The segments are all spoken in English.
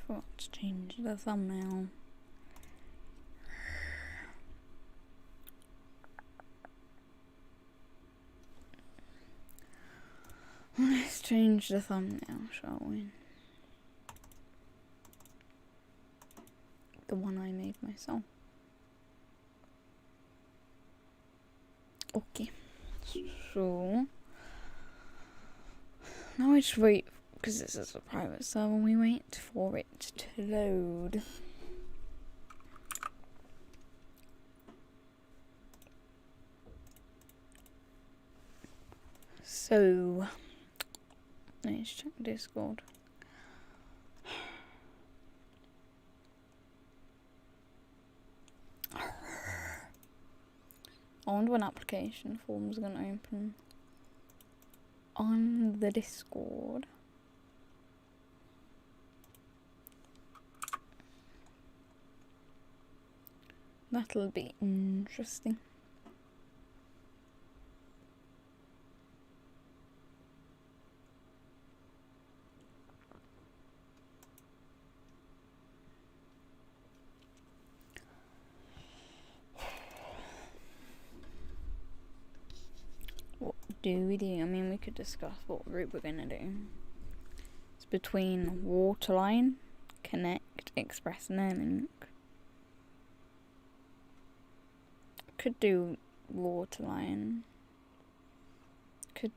forgot to change the thumbnail. Let's change the thumbnail, shall we? The one I made myself. Okay. So now I just wait, because this is a private server, we wait for it to load. So let's check Discord. I wonder when application forms are going to open on the Discord. That'll be interesting. What do we do? I mean, we could discuss what route we're gonna do. It's between Waterline, Connect, Express, and Airlink. Could do Waterline. Could,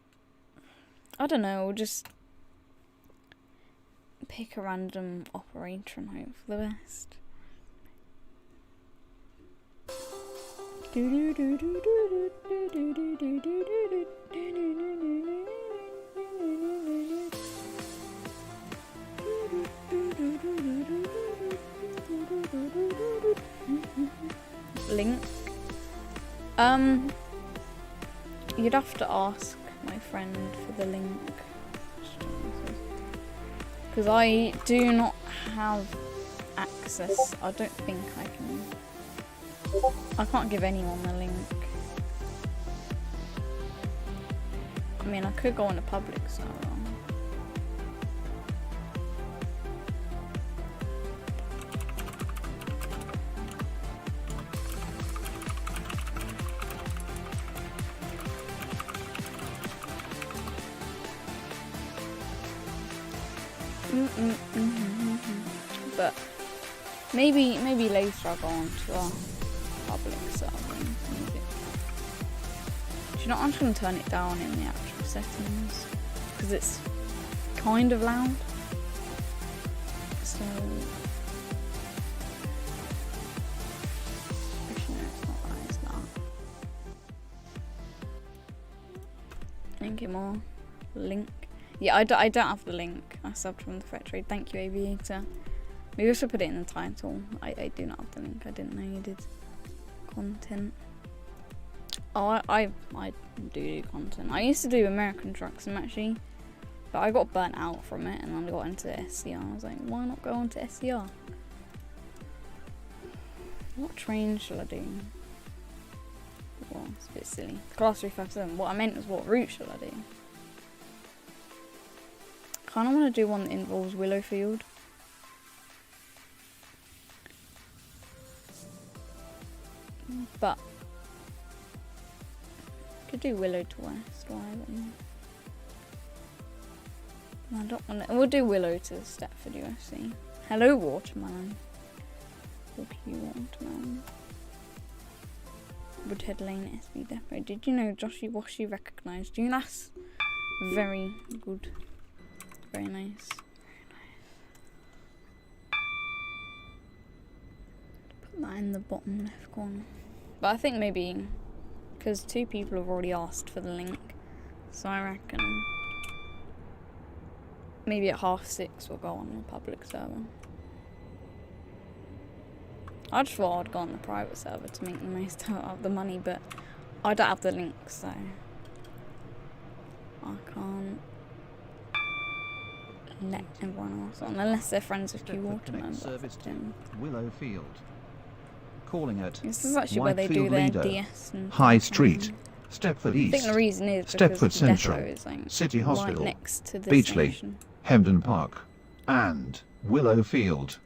I don't know, just pick a random operator and hope for the best. Link. You'd have to ask my friend for the link, because I do not have access. I don't think I can. I can't give anyone the link. I mean, I could go on a public server. But maybe later I'll go on to our public server. Do you know what? I'm just going to turn it down in the actual settings because it's kind of loud. So actually, no, it's not that. It's that. Thank you more. Link. Yeah, I don't have the link. I subbed from the Fret Trade. Thank you, Aviator. Maybe I should put it in the title. I do not have the link. I didn't know you did content. Oh, I do content. I used to do American trucks and actually, but I got burnt out from it and then I got into SCR. I was like, why not go on to SCR? What train shall I do? Well, it's a bit silly. Class 357. What I meant was, what route shall I do? Kind of want to do one that involves Willowfield. But could do Willow to West. Why? I don't want to. We'll do Willow to Stepford, UFC. Hello, Watermelon. Fuck you, Watermelon. Woodhead Lane SB Depot. Did you know Joshy Washy recognised you? That's very good. Very nice. Put that in the bottom left corner. But I think maybe because 2 people have already asked for the link, so I reckon maybe at 6:30 we'll go on the public server. I just thought I'd go on the private server to make the most out of the money, but I don't have the link, so I can't let everyone else on unless they're friends with you Waterman. Willowfield. Calling at this is actually where they do their DS and High Street, Stepford East, I think the reason is Stepford Central, is like City Hospital, right next to the Beachley, station. Hemden Park, and Willowfield.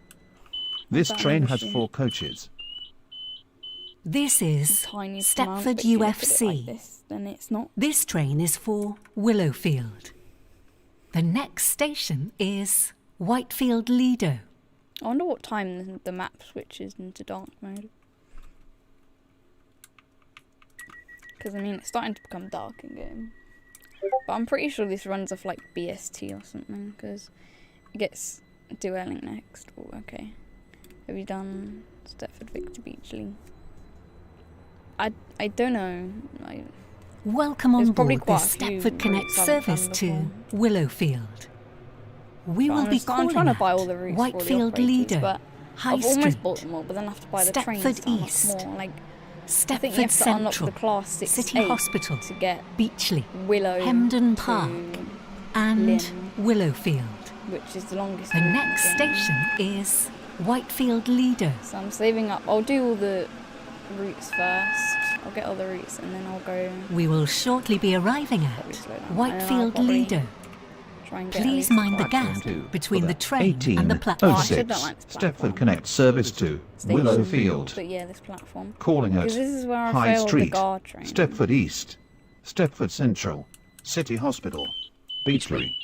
This That train number has sheet. 4 coaches. This is Tiny pronounced, Stepford but if you look at it UFC. like this, then it's not. This train is for Willowfield. The next station is Whitefield Lido. I wonder what time the map switches into dark mode. Because I mean, it's starting to become dark in game. But I'm pretty sure this runs off like BST or something, because it gets Dueling next. Oh, okay. Have you done Stepford Victor Beachley? I don't know. Welcome There's on probably board quite this a few Stepford Connect routes I haven't service done to before. Willowfield. We will be I'm calling trying to at buy all the routes for all the Whitefield operators, Lido, but High I've Street, almost bought them all, but then I have to buy the trains Stepford that are East, much more. Like, I think you Stepford have to unlock Central, the class 6 City 8 Hospital, to get Beachley, Willow Hemden to Park, and Lynn, Willowfield. which is the longest The route in next the game. station is Whitefield Lido. So I'm saving up. I'll do all the routes first. I'll get all the routes and then I'll go We will shortly be arriving at probably slow down. And then I'll Whitefield probably Lido. try and get at Please least mind the five. gap Two between for the train and the 1806 platform. Oh, I should not like this platform. Stepford Connect service to Station. Willowfield. But yeah, this platform. Calling at Because this is where I High failed the Street, guard train. Stepford East, Stepford Central, City Hospital, Beachley,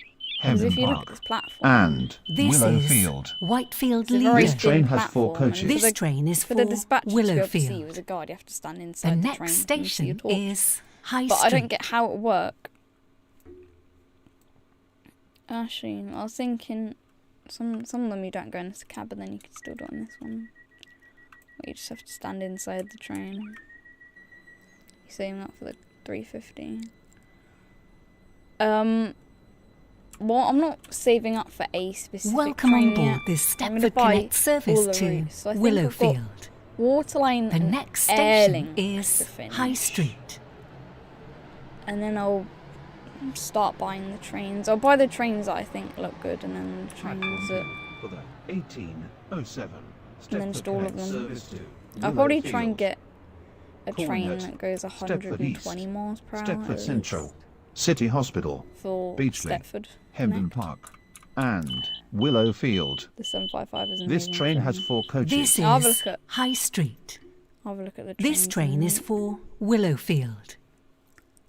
Because Hemden if you look at Park, this platform, and This is Willowfield. Whitefield it's a very Lido. This train thin has 4 platform, and coaches. for This the- train is for for the dispatcher to be able to see you Willowfield. as a guard, you have to stand The inside the train next and see station your talk. is High But Street. I don't get how it work. Actually, I was thinking some of them you don't go in this cab, but then you can still do it on this one. But you just have to stand inside the train. You're saving up for the 350. Well, I'm not saving up for a specific Welcome train on board yet. this I'm gonna Stepford buy Connect service all the to routes. So I think I've got Willowfield. Waterline The and next Air station Link is to finish. High Street. And then I'll start buying the trains. I'll buy the trains that I think look good, and then the trains that For the 1807 And then just all of Connect them. service to I'll probably try and Willowfield. get a Calling train at that goes Stepford East, 120 miles per hour. Stepford at Central, least City Hospital, for Beachley, Stepford. Hemden Connect. Park, and Willowfield. The 755 is an This amazing train has 4 coaches. This I'll have a is look at- High Street. I'll have a look at the This trains train in a is minute. for Willowfield.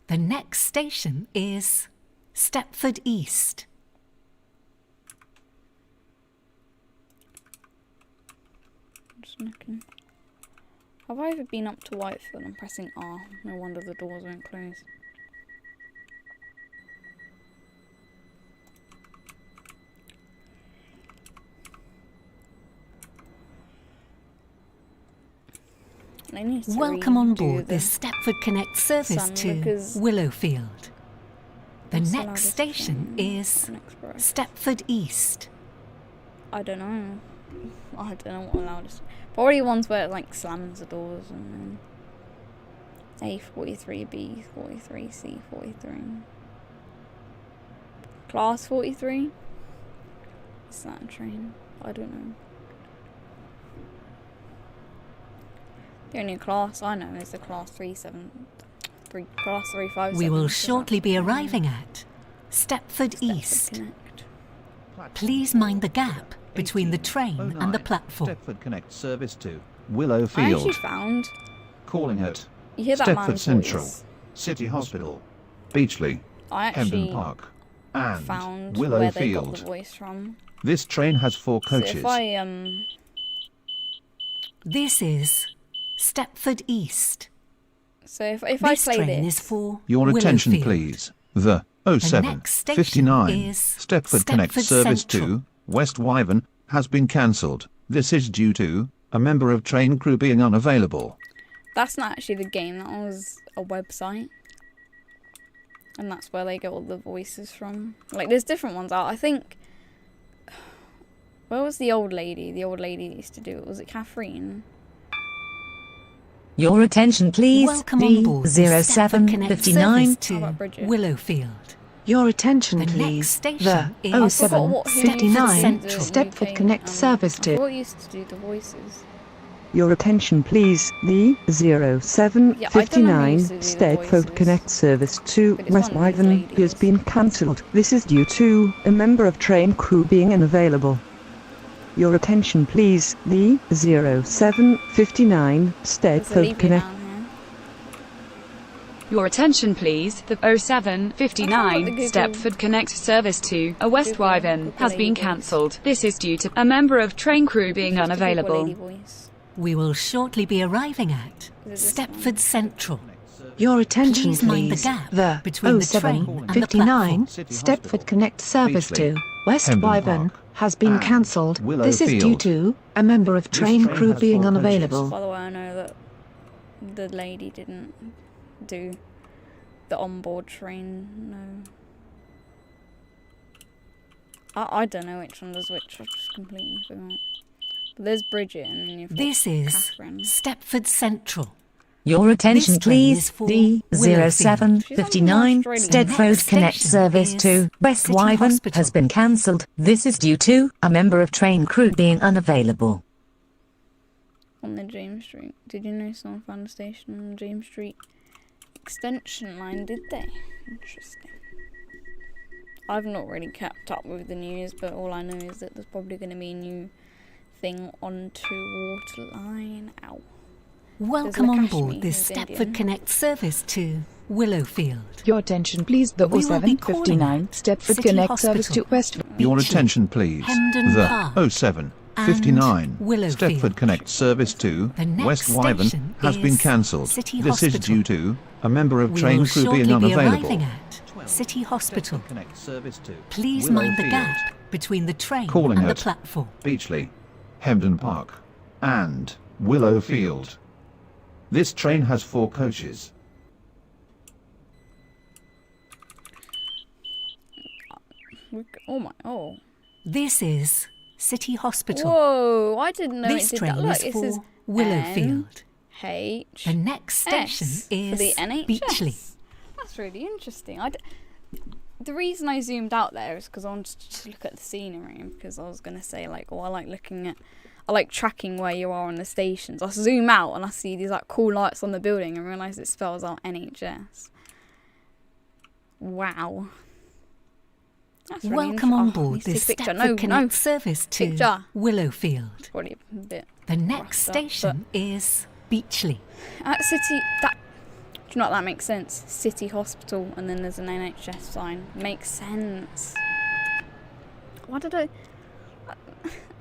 The next station is Stepford East. Just looking. Have I ever been up to Whitefield? I'm pressing R. No wonder the doors won't close. I need to Welcome on redo board the- this Stepford Connect service Sun, to because- Willowfield. The What's the next loudest station train? is An express. Stepford East. I don't know. I don't know what the loudest. Probably ones where it like slams the doors and then A43, B43, C43. Class 43? Is that a train? I don't know. The only class I know is the class 373, class 357. We will so shortly that's be fine. arriving at Stepford Stepford East. Connect. Please mind the gap between the train and the 1809 platform. Stepford Connect service to I actually Willowfield. found. Calling at You hear that Stepford man's Central, voice. City Hospital, Beachley, I Hemden actually Park, and found where they got the Willowfield. voice from. This train has 4 So coaches. if I This is Stepford East. so if I This play train this, is for Your attention, Willowfield. please. The 0759 is Stepford Connect Stepford service Central. to West Wyvern has been cancelled. This is due to a member of train crew being unavailable. that's not actually the game. That was a website, and that's where they get all the voices from. Like, there's different ones out. I think. Where was the old lady? The old lady that used to do it. Was it Catherine? Your attention, please. Welcome on board the Stepford Connect 0759. service How to about Bridget? Willowfield. Your attention, The next please. station The is I forgot what who used to do 0759 the Stepford UK, Connect service I to. forgot who used to do the voices. Your attention please, the 0759 used to do the Stepford voices, Connect service to but it's West one of these Wyvern has ladies. been cancelled. This is due to a member of train crew being unavailable. Your attention please. The 0759 There's a Stepford Libya Connect. down here. Your attention please, the 0759 Stepford Connect service to West Wyvern has been cancelled. This is due to a member of train crew being Just a Google lady unavailable. voice. We will shortly be arriving at Is it this Stepford Central. Your attention, Please mind the please. gap The between the train and the 0759 platform. Stepford Connect service Beachley, to West Hendon Wyvern Park, has been and cancelled. Willow This is due Field. to a member of train train crew has being 4 coaches. unavailable. By the way, I know that the lady didn't do the onboard train. No. I don't know which one does which. I've just completely forgot. But there's Bridget, and then you've got This is Catherine. Stepford Central. Your attention, This train is please. for The Willowfield. 0759 She's on Stepford Next Connect station service is to West City Wyvern Hospital. has been cancelled. This is due to a member of train crew being unavailable. On the James Street. Did you know someone found a station on the James Street extension line, did they? Interesting. I've not really kept up with the news, but all I know is that there's probably going to be a new thing onto Waterline. Ow. Welcome on Lakshmi, board this who's Stepford Indian. Connect service to Willowfield. Your attention please, the We will be 0759 calling at Stepford City Connect service to Hospital. West. Your Beachley, attention please. Hendon The Park, 0759 and Willowfield. Stepford Connect service to The next West Wyvern station has been is cancelled. City This is Hospital. due to a member of We train will crew shortly being be unavailable. arriving at City Hospital. Stepford Connect service to Please Willow mind the Field, gap between the train Calling and the at platform. Beachley, Hendon Park, and Willow Field. This train has 4 coaches. Oh my, oh. This is City Hospital. Whoa, I didn't know This it did train that. Look, is it for says Willowfield. H. The next station S is for the NHS. Beachley. That's really interesting. The reason I zoomed out there is because I wanted to look at the scenery, because I was going to say, like, I like tracking where you are on the stations. I zoom out and I see these, like, cool lights on the building and realise it spells out NHS. Wow. That's really Welcome on interesting. Oh, I board need to this take a picture. Stepford No, Connect service to Picture. Willowfield. Probably a bit. The next roughed up, station is Beachley. At City, do you know what that makes sense? City Hospital, and then there's an NHS sign. Makes sense. Why did I?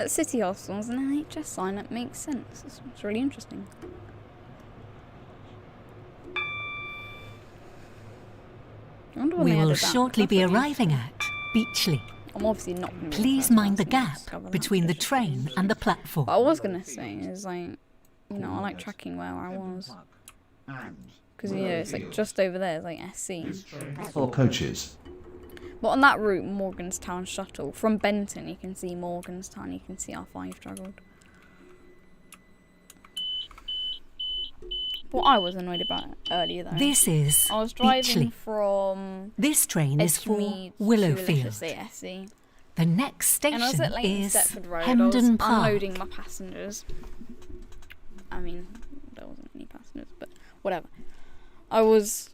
At City Hospital, there's an NHS sign. That makes sense. It's really interesting. I wonder when We they will added that. shortly That's be really arriving at Beachley. I'm obviously not going to. Please mind the gap between the train and the platform. What I was going to say is, like, you know, I like tracking where I was. Because, you know, it's like just over there, it's like SC. 4 coaches. But on that route, Morganstown shuttle, from Benton, you can see Morganstown, you can see how far you've travelled. What I was annoyed about earlier, though, This is I was driving Beachley. from This train is for Edgemead to, let's just say, Willowfield. SC. The next And I was station at Leighton is Stepford Road. I was Hendon Park. unloading my passengers. I mean, there wasn't any passengers, but whatever. I was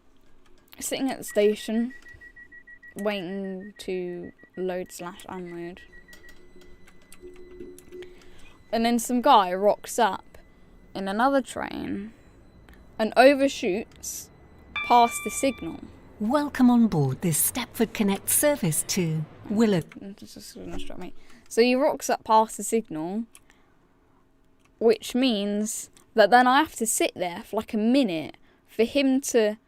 sitting at the station, waiting to load/unload. And then some guy rocks up in another train and overshoots past the signal. Welcome on board this Stepford Connect service to Willow. It's just gonna struck me. So he rocks up past the signal, which means that then I have to sit there for like a minute for him to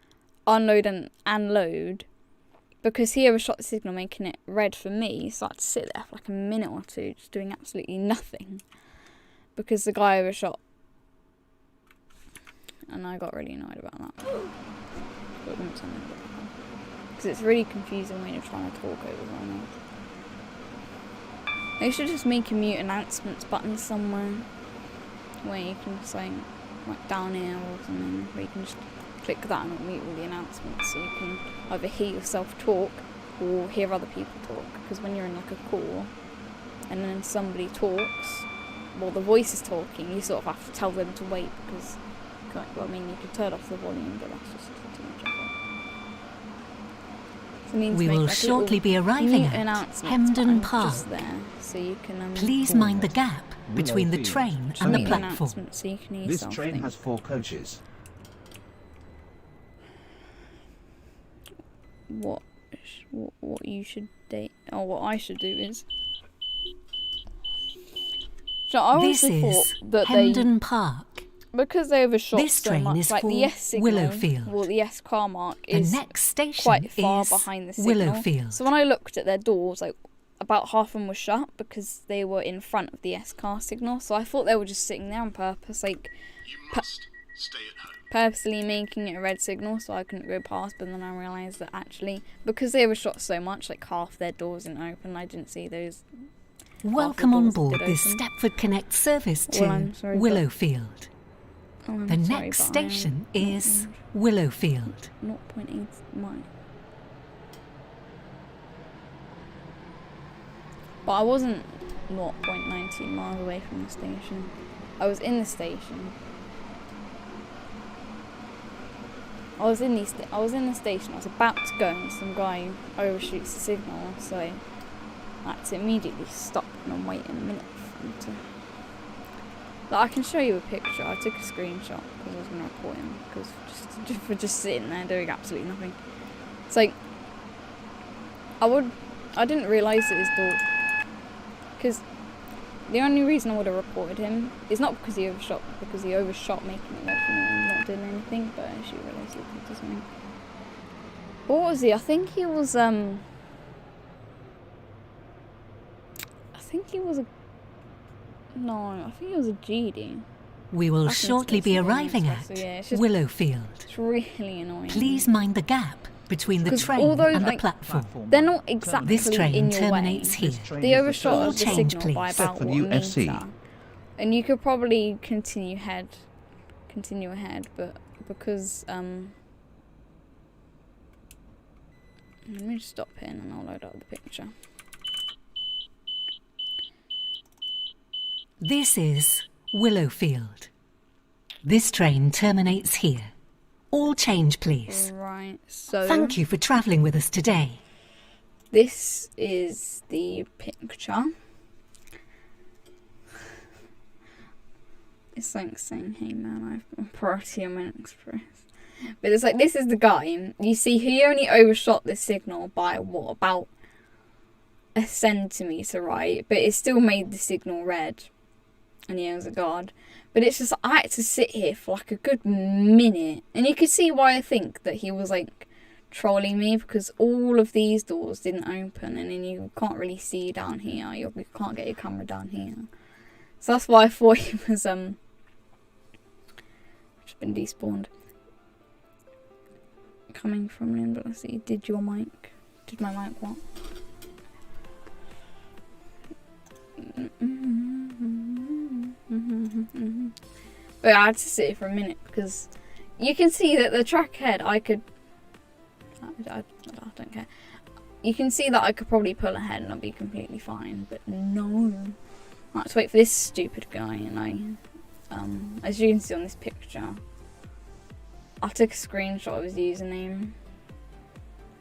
unload and load, because he overshot the signal, making it red for me. So I had to sit there for like a minute or two, just doing absolutely nothing, because the guy overshot. And I got really annoyed about that. Because it's really confusing when you're trying to talk over someone else. They should just make a mute announcements button somewhere where you can say, like down here or something, where you can just click that and it'll mute all the announcements, so you can either hear yourself talk or hear other people talk. Because when you're in like a call and then somebody talks, well, the voice is talking, you sort of have to tell them to wait, because, well, I mean, you could turn off the volume, but that's just too much effort. So I need to We make, will like, a shortly little be arriving neat at announcement Hemden sign Park. just there, so you can Please mind the gap between the Willowfield. train So and the make the platform. announcement so you can This yourself train think has 4 coaches. what you should date, or what I should do is. So I This also thought is that they, Hemden Park. because they overshot This so train much, is like the for yes signal, Willowfield. well, the yes car mark The is next station quite far is behind the signal. Willowfield. So when I looked at their doors, like about half of them were shut because they were in front of the S car signal. So I thought they were just sitting there on purpose, like purposely making it a red signal so I couldn't go past. But then I realised that actually, because they were shot so much, like half their doors didn't open. I didn't see those. Welcome on doors board did this open. Stepford Connect service to Well, I'm sorry, but- Willowfield. Oh, I'm The sorry, next but station I'm is Willowfield. 0.8 miles. But I wasn't 0.19 miles away from the station. I was in the station. I was in the station. I was about to go, and some guy overshoots the signal, so I had to immediately stop and I'm waiting a minute for him to. Like, I can show you a picture. I took a screenshot because I was going to report him because for just sitting there doing absolutely nothing. It's like I didn't realise that his door, because the only reason I would have reported him is not because he overshot, making it red for me and not doing anything, but I should realise he did something. What was he? I think he was a GD. We will I think shortly it's be supposed to arriving be at yeah, it's just, Willowfield. it's really annoying. Please mind the gap between the 'Cause train all those, and the like, platform. They're not exactly This train in your terminates way. here. They overshot All the change, signal by please. about Stepford what, a UFC. metre. And you could probably continue ahead, but because let me just stop here and I'll load up the picture. This is Willowfield. This train terminates here. All change, please. Right, so Thank you for travelling with us today. this is the picture. It's like saying, hey man, I've priority on my express. But it's like, this is the guy. You see, he only overshot the signal by what, about a centimetre, right? But it still made the signal red. And he was a guard. But it's just, I had to sit here for like a good minute. And you could see why I think that he was like trolling me, because all of these doors didn't open. And then you can't really see down here. You can't get your camera down here. So that's why I thought he was, just been despawned. Coming from him, but let's see, did my mic what? But I had to sit here for a minute because you can see that the track ahead I don't care. You can see that I could probably pull ahead and I'll be completely fine, but no. I have to wait for this stupid guy, and as you can see on this picture, I took a screenshot of his username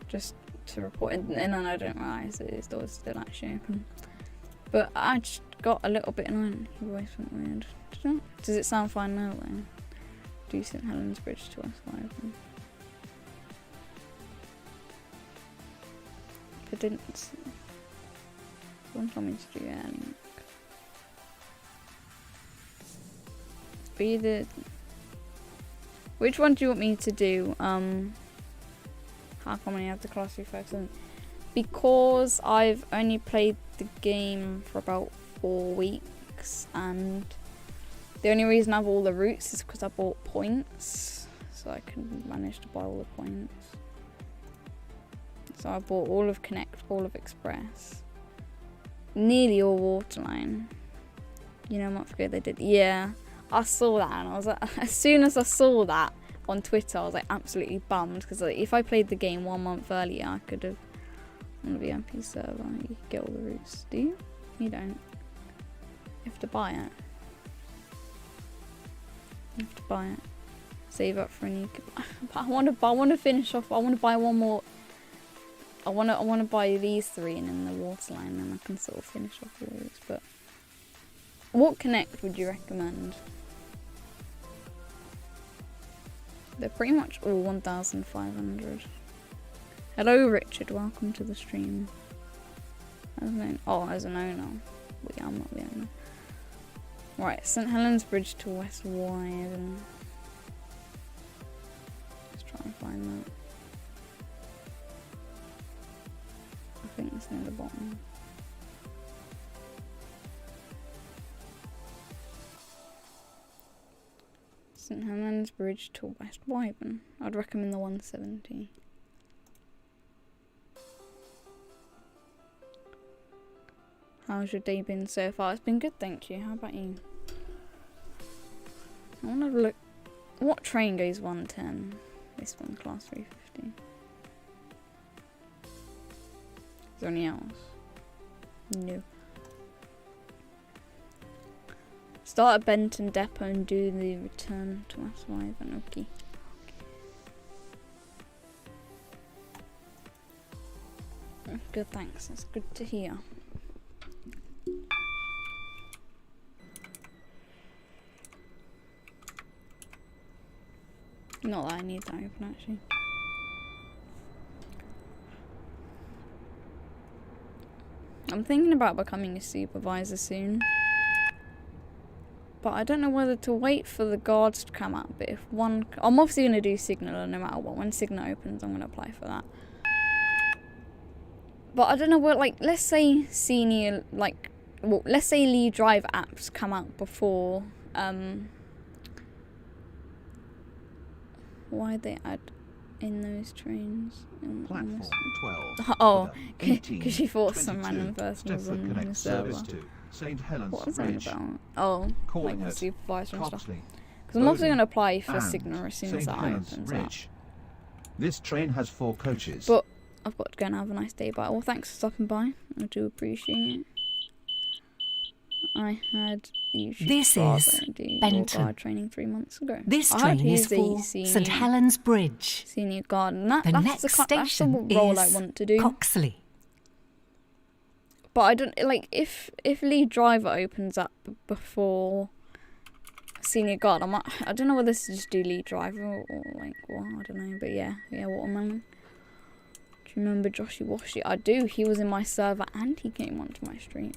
just to report it, and then I didn't realise that his door's still actually open. But I just got a little bit annoying. Your voice went weird. Does it sound fine now though? Do St Helens Bridge to S5? If I didn't, someone told me to do adding. Be the. Which one do you want me to do? How come I have the class reflex? Because I've only played the game for about 4 weeks, and the only reason I have all the routes is because I bought points, so I can manage to buy all the points. So I bought all of Connect, all of Express, nearly all Waterline. You know, a month ago they did. Yeah, I saw that, and I was like, as soon as I saw that on Twitter, I was like absolutely bummed, because like, if I played the game 1 month earlier, I could have on the VIP server. You could get all the routes. Do you? You don't. You have to buy it. You have to buy it. Save up for a new. But I want to finish off. I want to buy one more. I wanna buy these 3 and then the water line, and I can sort of finish off all these. But what connect would you recommend? They're pretty much all 1,500. Hello, Richard. Welcome to the stream. As an owner. Well, yeah, I'm not the owner. Right, St. Helens Bridge to West Wyvern. Let's try and find that. I think it's near the bottom. St. Helens Bridge to West Wyvern. I'd recommend the 170. How's your day been so far? It's been good, thank you. How about you? I want to look. What train goes 110? This one, class 350. Is there any else? No. Start at Benton Depot and do the return to West Wyvern. Okay. Good, thanks. That's good to hear. Not that I need that open, actually. I'm thinking about becoming a supervisor soon. But I don't know whether to wait for the guards to come out. But if one... I'm obviously going to do Signaler no matter what. When Signaler opens, I'm going to apply for that. But I don't know what, like, let's say senior, like... Well, let's say lead driver apps come out before... Why'd they add in those trains? Platform 12. Oh, because she thought some random person was on the server. To St. Helens What was that Bridge. about? Oh, Calling like the it supervisor and stuff. Coxley, Because I'm also Bowden, going to apply for and Signaler as soon as St. that Helens opens up. Bridge. This train has 4 coaches. But I've got to go and have a nice day. But well, thanks for stopping by. I do appreciate it. I had This is Benton. guard training 3 months ago. This I had train is used a for St. Helens Bridge. Senior guard, and The that's next that's the station role I is want to do. Coxley. But I don't like if lead driver opens up before senior guard. I don't know whether to just do lead driver or like what, I don't know. But yeah, watermelon. Do you remember Joshy Washy? I do. He was in my server and he came onto my stream.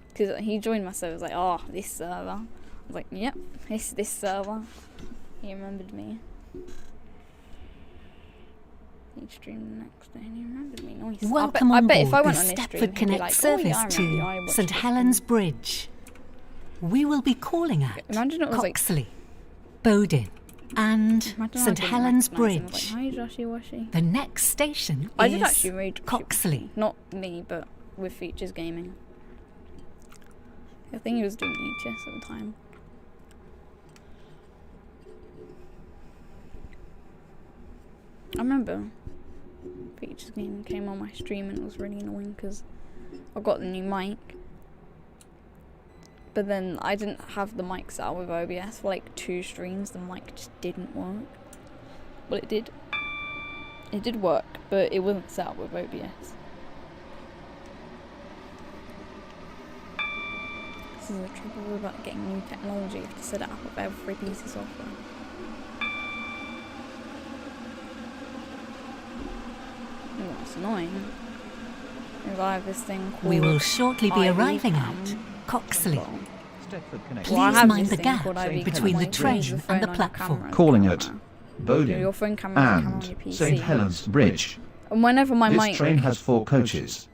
Because he joined my server. I was like, oh, this server. I was like, yep, it's this server. He remembered me. He streamed the next day and he remembered me. Nice. Welcome I on bet board if I went the on his Stepford stream, he'd be Connect like, service oh, yeah, I remember you. I to watched St. this Helens stream. Bridge. We will be calling at Imagine it was like- Coxley, Bowden, and Imagine I St. didn't Helens recognise him. I was Bridge. like, hi, Joshy Washy. The next station I is did actually read Joshy Coxley. Washy. Not me, but with Features Gaming. I think he was doing ETS at the time. I remember Features Gaming came on my stream and it was really annoying because I got the new mic. But then I didn't have the mic set up with OBS for like 2 streams. The mic just didn't work. Well, it did. It did work, but it wasn't set up with OBS. This is the trouble about getting new technology. You have to set it up with every piece of software. Oh, that's annoying. I have this thing called We will shortly be IV arriving cam. at Coxley. Stepford Connect. Please Well, I have mind this the thing gap called IV between cam, the like, train use your and phone the on your platform. camera. Calling it Your Bowden phone camera on and your PC. St. Helens Bridge. And whenever my This mic... train has 4 coaches.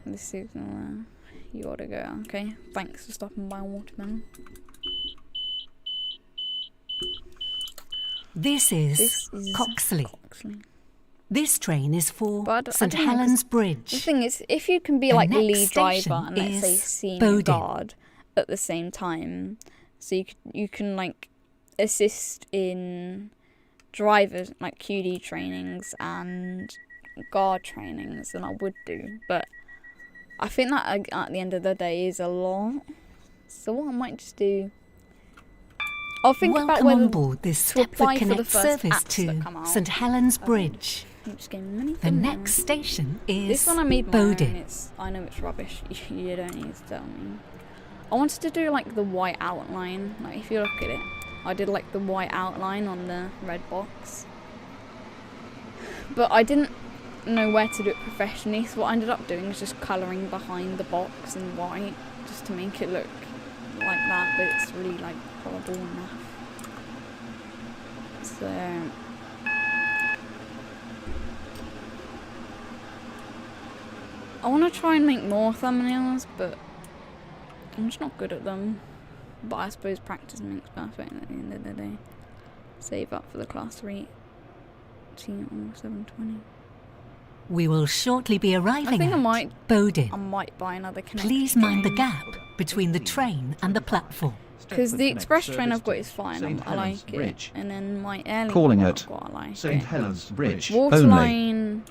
This signal, you ought to go. Okay, thanks for stopping by, Watermelon. This is This is Coxley. Coxley. This train is for But I St. don't know, 'cause Helens The Bridge. thing is, if you can be The like the next lead driver station and let's say is senior Bowden. guard at the same time, so you can like assist in drivers like QD trainings and guard trainings, then I would do. But I think that at the end of the day is a lot. So what I might just do, I'll think about Welcome whether on board this to apply Stepford for the Connect first service apps that to come out. St. Helens Bridge. You just gave me many The thumbnails. next station is This one I made my own. Bowden. I know it's rubbish. You don't need to tell me. I wanted to do like the white outline. Like if you look at it, I did like the white outline on the red box. But I didn't know where to do it professionally, so what I ended up doing is just colouring behind the box in white, just to make it look like that, but it's really like horrible enough. So I want to try and make more thumbnails, but I'm just not good at them. But I suppose practice makes perfect at the end of the day. Save up for the class 3 720. We will shortly be arriving I think at I might Bowden. buy another connector. Please mind the train. gap between the train and the platform. Because Stepford the Connect express train service I've got to is fine, St. I Helens like it. Bridge. And then my airline Calling one at I've got, I like St. it. Helens Bridge Water only. line,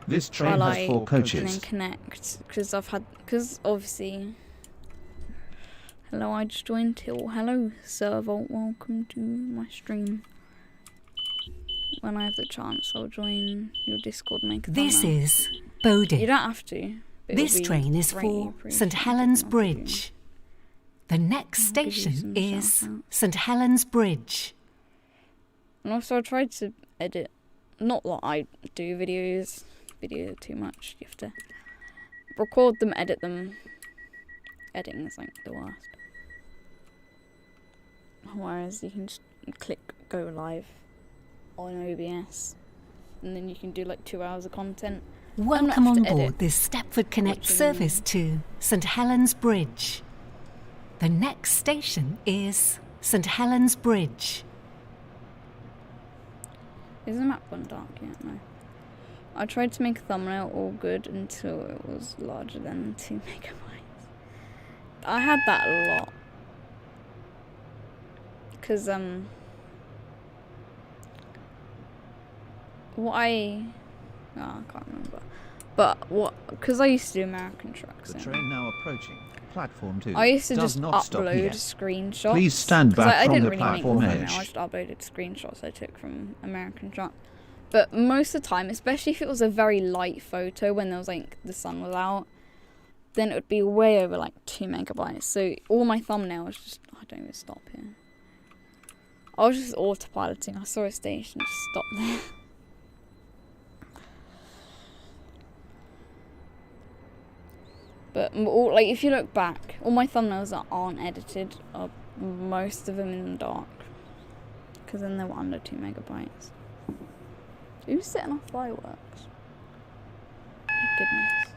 This I train like, has 4 and then coaches. connect, because obviously, hello, I just joined Till. Hello, Servo, welcome to my stream. When I have the chance, I'll join your Discord, make a This thumbnail. is You Bowden. don't have to. But This it'll be train is greatly for appreciated St Helens if you. Bridge. The next I'll give you station some is shout-outs. St Helens Bridge. And also I tried to edit, not that I do video too much, you have to record them, edit them. Editing is like the worst. Whereas you can just click go live on OBS and then you can do like 2 hours of content. Welcome have on to edit, board this Stepford Connect which is service to St Helens Bridge. The next station is St Helens Bridge. Is the map gone dark yet? No. I tried to make a thumbnail all good until it was larger than 2 megabytes. I had that a lot. Because, I can't remember. But because I used to do American trucks. The and train now approaching. Platform 2 I used to does just not stop upload here. screenshots. Please stand 'cause back I from didn't the really make platform the thumbnail, edge. I just uploaded screenshots I took from American truck. But most of the time, especially if it was a very light photo when there was like the sun was out, then it would be way over like 2 megabytes. So all my thumbnails just, I don't even stop here. I was just autopiloting. I saw a station, just stop there. But all, like if you look back, all my thumbnails that aren't edited are most of them in the dark, because then they were under 2 megabytes. Who's setting off fireworks? My goodness.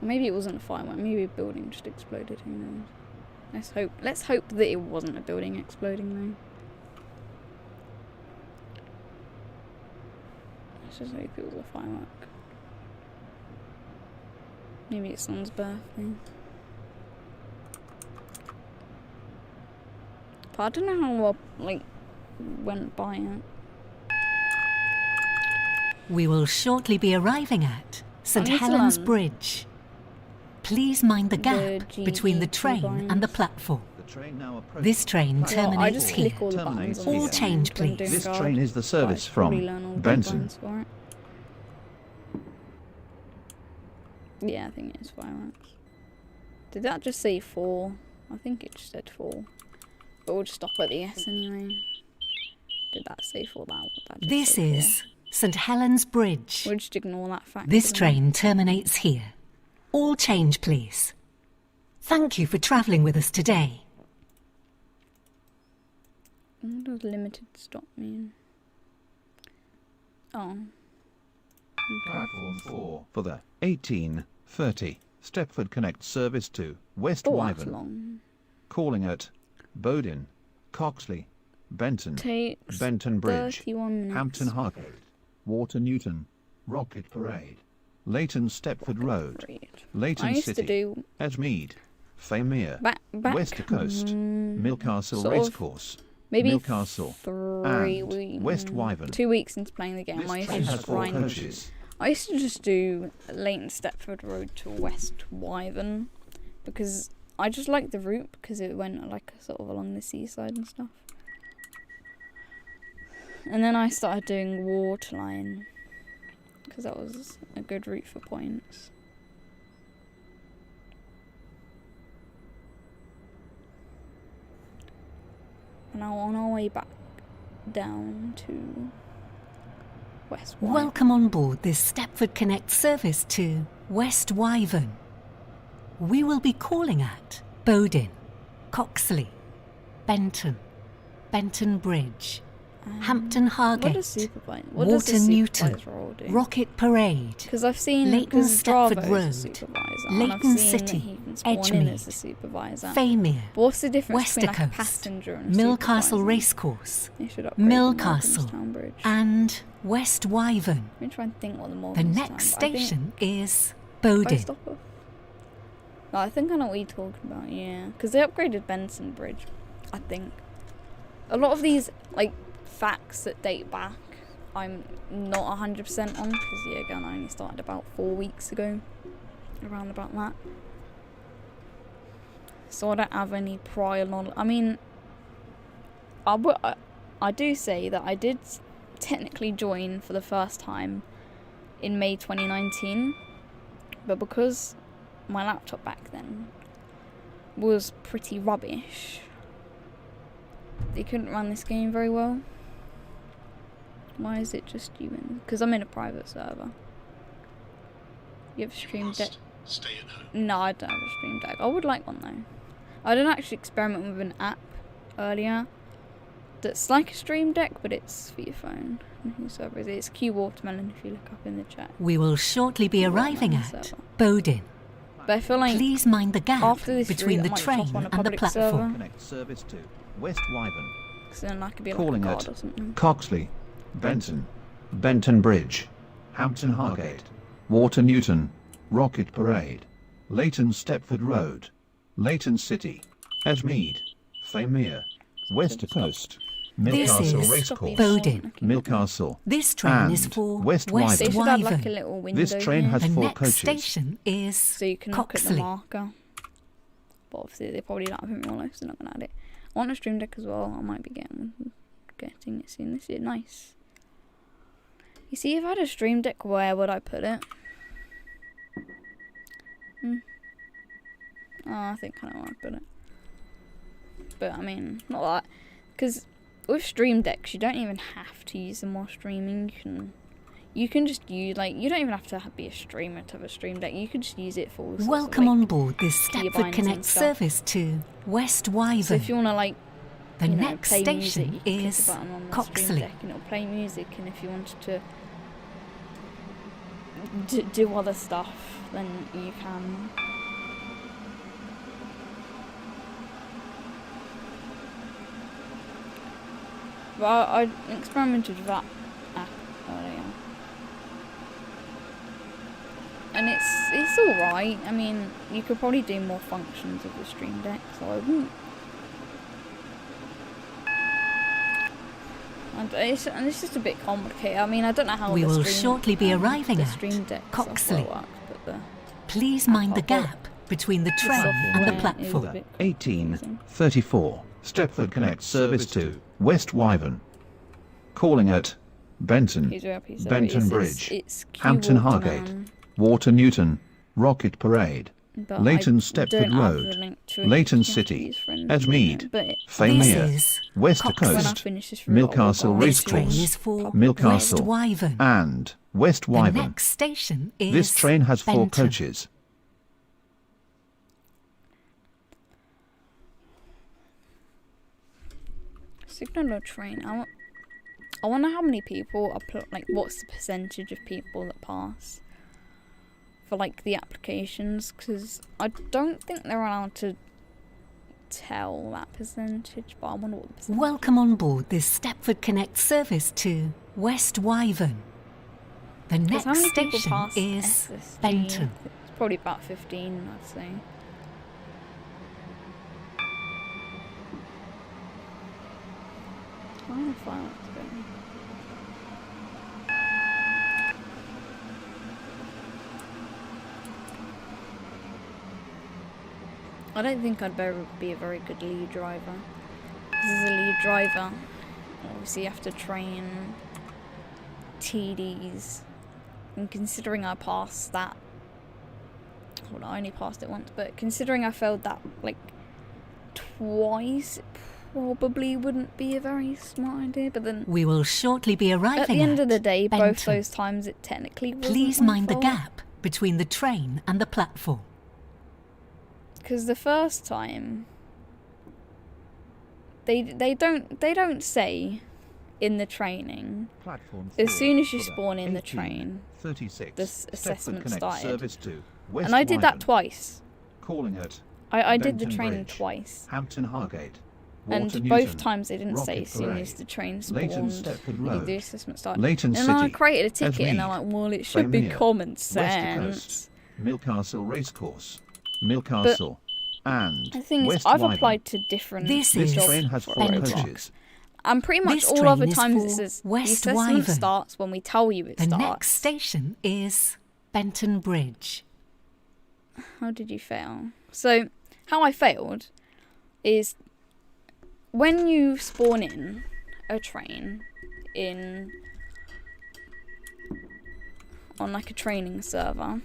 Maybe it wasn't a firework. Maybe a building just exploded. Who knows? Let's hope that it wasn't a building exploding though. Let's just hope it was a firework. Maybe it's someone's birthday. But I don't know how I went by it. We will shortly be arriving at St need to Helens learn Bridge. Please mind the gap The between the GD train and the lines. platform. The train now approaching. This train Platform Well, I terminates just here. click all the buttons on All this change, when doing please. This guard, train is the but I service should probably from learn all the Benson. guidelines for it. Yeah, I think it's fireworks. Did that just say 4? I think it just said 4. But we'll just stop at the S anyway. Did that say 4? That just This say 4. is St Helens Bridge. We'll just ignore that fact. This for the train moment. terminates here. All change, please. Thank you for travelling with us today. What does limited stop mean? Oh. Platform 4 for the 1830 Stepford Connect service to West Oh, that's Wyvern. long. Calling at Bowden, Coxley, Benton, Takes Benton Bridge, 31 minutes. Hampton Harcourt, Water Newton, Rocket Parade, Leighton Stepford Road, Great. Leighton I used City, to do Edgemead, Famere, back Wester Coast, Milcastle sort of Racecourse, maybe Milcastle, 3 and weeks. West Wyvern. 2 weeks into playing the game, This I used to train has just 4 grind. coaches. I used to just do Leighton Stepford Road to West Wyvern because I just liked the route because it went like sort of along the seaside and stuff. And then I started doing Waterline, because that was a good route for points. And now on our way back down to West Wyvern. Welcome on board this Stepford Connect service to West Wyvern. We will be calling at Bowden, Coxley, Benton, Benton Bridge, Hampton What does Hargate, What does Water the Newton, supervisor role do? Rocket Parade, Because I've seen Leighton Stravo's Stepford a Road, supervisor, and Leighton I've seen City, that he can spawn in Edgemead, as a supervisor. Faymere, But what's the difference between like a Westercoast, passenger and a Millcastle supervisor? Racecourse, They should upgrade the Millcastle, Morganstown Bridge. and West Wyvern. Let me try and think what the The Morganstown. next but I think- station is if I Bowden. stop off. No, I think I know what you're talking about. Yeah, because they upgraded Benson Bridge. I think a lot of these like facts that date back, I'm not 100% on because yeah, again, I only started about 4 weeks ago, around about that. So I don't have any prior knowledge. I mean, I do say that I did technically join for the first time in May 2019, but because my laptop back then was pretty rubbish, they couldn't run this game very well. Why is it just you in? Because I'm in a private server. You have a Stream Deck? Stay at home. No, I don't have a Stream Deck. I would like one though. I did actually experiment with an app earlier that's like a Stream Deck, but it's for your phone. Whose server is it? It's Q Watermelon if you look up in the chat. We will shortly be arriving at Bowden. But I feel like Please mind the gap after this between route, the I might train hop on a and the public platform. server. Connect service to West Wyvern. Because then I could be like Calling a at guard or something. Coxley, Benton, Benton Bridge, Hampton Hargate, Water Newton, Rocket Parade, Leighton Stepford Road, Leighton City, Edgemead, Faymere, Westercoast, This Millcastle is Racecourse, Bowden. Millcastle, This train is and for West West They Wyvern. should have like a Wyvern. little window This train here, has The 4 next coaches. station is so you can look at the Coxley. marker. But obviously they probably don't have it more life, so they're not gonna add it. I want a Stream Deck as well. I might be getting it soon. This is nice. You see, if I had a Stream Deck, where would I put it? Oh, I think I know where I'd put it. But I mean, not that, because with Stream Decks, you don't even have to use them while streaming. You can just use, like, you don't even have to be a streamer to have a Stream Deck. You could just use it for all sorts Welcome of, like, on board this key Stepford binds and Connect stuff. service to West Wyvern. So if you want to, like, the you know, next play music, station you can click is a button on the Stream Coxley. Deck and it'll play music, and if you wanted to do other stuff, then you can. But I experimented with that app earlier, and it's alright. I mean, you could probably do more functions with the Stream Deck, so I wouldn't. And it's just a bit complicated. I mean, I don't know how We the will stream, shortly be arriving the at Stream Deck Coxley. software works, but the Please mind the software- gap between the the train and the software is a platform. bit 1834, Stepford Connect service to West Wyvern. Calling at Benton, confusing. Benton Bridge, It's Q Hampton Watermelon, Hargate, Water Newton, Rocket Parade, but Leighton I Stepford don't have the Road, link to it. Leighton You have to City, use friends, Edgemead, but This Faymere, is Wester when Coxley. I Coast, finish this route, Millcastle I'll go This back train Racecourse, is for Public West Millcastle, Wyvern. and West The Wyvern. next station is This train has 4 Benton. coaches. Signal or train. I wonder how many people are like. What's the percentage of people that pass for like the applications? Because I don't think they're allowed to tell that percentage. But I wonder what the percentage. Welcome on board this Stepford Connect service to West Wyvern. The 'Cause how next many people station pass is SSG? Benton. It's probably about 15, I'd say. Why the fire going? I don't think I'd be a very good lead driver. Because as a lead driver, obviously you have to train TDs. And considering I passed that, well, I only passed it once, but considering I failed that like twice, it probably wouldn't be a very smart idea. But then We will shortly be arriving at the end of the at day, both Benton. those times it technically wasn't Please my mind the fault. gap between the train and the platform. Because the first time, they don't say in the training Platform as 4 soon as you for the spawn in the 18, train, 36 the Stepford assessment Connect started. Service to West And I did that Wyvern. twice. Calling it I did the Benton training Bridge, twice. Hampton Hargate, And Water both Newton, times they didn't say Rocket as soon as Parade, the train Leighton spawned, Stepford the Road, assessment started. Leighton And then I City, created a ticket and they're Esmead, like, well, it should be Framere, common Wester sense. Coast, Millcastle Racecourse, Millcastle, and The thing is, West I've Wyvern. applied to different This This is train has for 4 Benton. coaches. And pretty much This all train other is times for it says the West assessment Wyvern. starts when we tell you it The starts. next station is Benton Bridge. How did you fail? So, how I failed is when you spawn in a train on like a training server,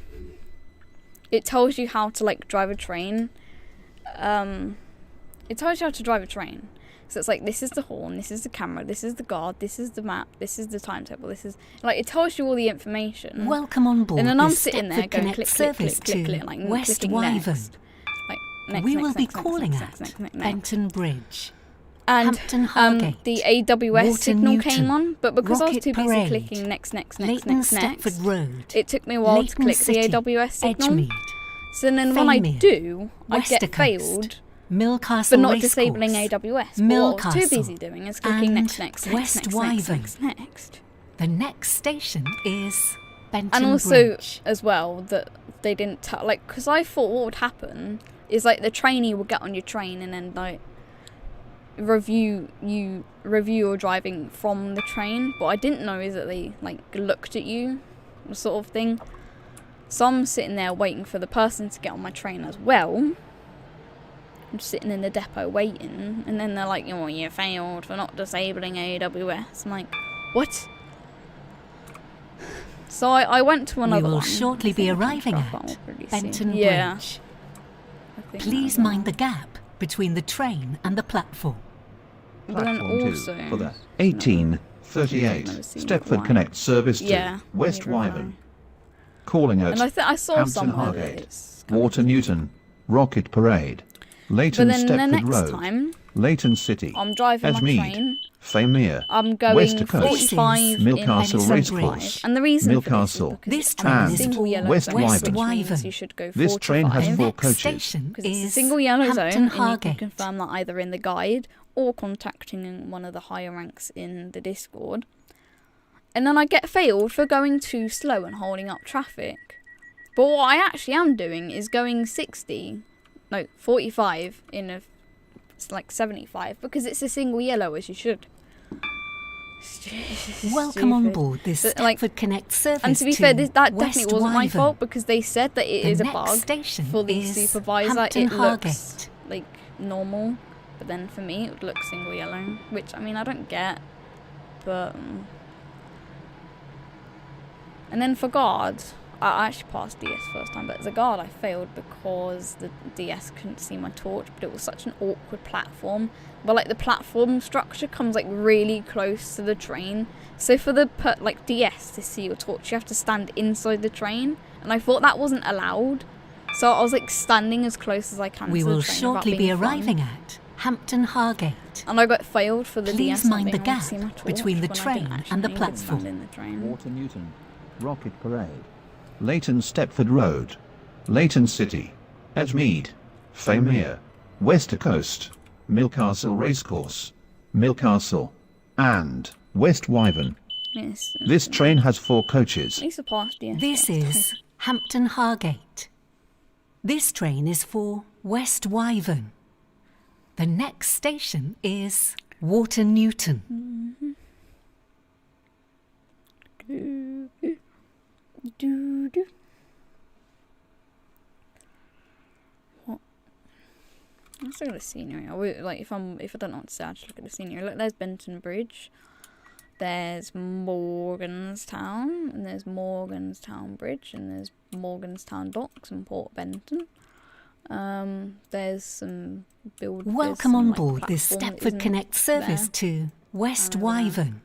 it tells you how to like drive a train. It tells you how to drive a train. So it's like, this is the horn, this is the camera, this is the guard, this is the map, this is the timetable, this is like, it tells you all the information. Welcome on board And then I'm this sitting there Stepford going Connect click, click, click, service click, to click, like West clicking Wyvern. next. Like next, We next, will next, be next, calling next, at next, next, next, next. Benton Bridge. And Hampton Hargate, the AWS Water signal came Newton, on, but because I was Rocket too busy Parade, clicking next, Leighton next, Stepford Road, it took me a while to Leighton click City, the AWS signal. Edgemead, So then when I Framere, do, I Wester get Coast, failed Millcastle for not Racecourse, disabling AWS. But what I was too Millcastle, busy doing is clicking and next, West Wyvern. next. The next station is Benton And also, Bridge. as well, that they didn't tell, like, because I thought what would happen is, like, the trainee would get on your train and then, like, review your driving from the train. What I didn't know is that they, like, looked at you, sort of thing. So I'm sitting there waiting for the person to get on my train as well. I'm just sitting in the depot waiting, and then they're like, oh, you failed for not disabling AWS. I'm like, what? So I went to another We will one. shortly I be think I can arriving drop that at one pretty Benton soon. Yeah, Bridge. I think Please that as mind the well. gap between the train and the platform. But then Platform 2 also, for the 1838 never seen Stepford why. Connect Service to Yeah, West neither have Wyvern. Calling And at I saw Hampton somewhere that Hargate, it's kind of Water Newton, Rocket Parade, But Leighton then the Stepford next Road, time, Leighton City, I'm driving my Esmead, train. Framere, I'm going Wester Coast, 45 Millcastle in Racecourse, And the reason for Millcastle, this is This because train I'm a is single for yellow West zone, Wyvern. which means Wyvern. you should go 45. This train has The 4 next coaches. station Because it's a is single yellow zone, Hampton and you can Hargate. confirm that either in the guide or contacting one of the higher ranks in the Discord. And then I get failed for going too slow and holding up traffic. But what I actually am doing is going 45 in a, it's like 75, because it's a single yellow, as you should. Welcome on Stupid. board this But, like, Stepford Connect service And to be fair, that West definitely wasn't my Wyvern. fault, because they said that it The is a next bug station for the is supervisor. Hampton It looks Hargate. like normal, but then for me it would look single yellow, which I mean I don't get. But and then for guard, I actually passed DS first time, but as a guard I failed because the DS couldn't see my torch, but it was such an awkward platform. But like the platform structure comes like really close to the train, so for the like DS to see your torch, you have to stand inside the train, and I thought that wasn't allowed. So I was like standing as close as I can We to the will train shortly without be being arriving flung. at Hampton Hargate. And I got failed for the Please DS not mind the being able to see gap my torch between the when I train didn't actually and the know you could stand platform. in the train. Water Newton, Rocket Parade, Leighton Stepford Road, Leighton City, Esmead, Framere, Wester Coast, Millcastle Racecourse, Millcastle, and West Wyvern. Yes, This train has 4 at coaches. least I passed DS. This first time. is Hampton Hargate. This train is for West Wyvern. The next station is Water Newton. What? Let's look at the scenery. I would, like, if I don't know what to say, I'll just look at the scenery. Look, there's Benton Bridge. There's Morganstown, and there's Morganstown Bridge, and there's Morganstown Docks and Port Benton. There's some buildings. Welcome on board this Stepford Connect service to West Wyvern.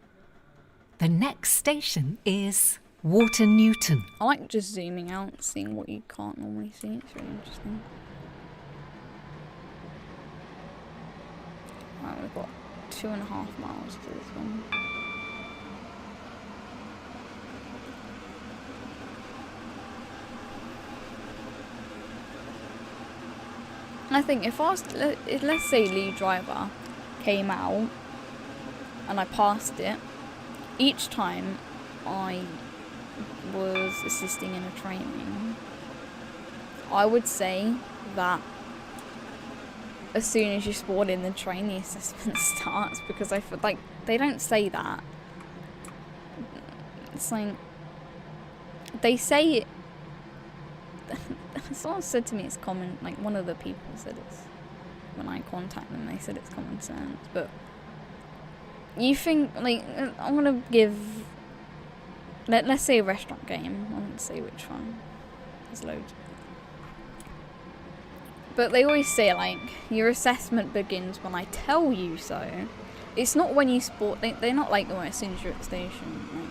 The next station is Water Newton. I like just zooming out, seeing what you can't normally see. It's really interesting. Right, we've got 2.5 miles to this one. I think if let's say Lee Driver came out and I passed it, each time I was assisting in a training, I would say that as soon as you spawn in the train, the assessment starts, because I feel like they don't say that. It's like they say it. Someone said to me it's common, like one of the people said it's, when I contact them, they said it's common sense, but you think, like, I'm gonna give, let's say a restaurant game, I won't say which one, there's loads. But they always say, like, your assessment begins when I tell you so. It's not when you sport, they're not like, oh, as soon as you're at the station, right?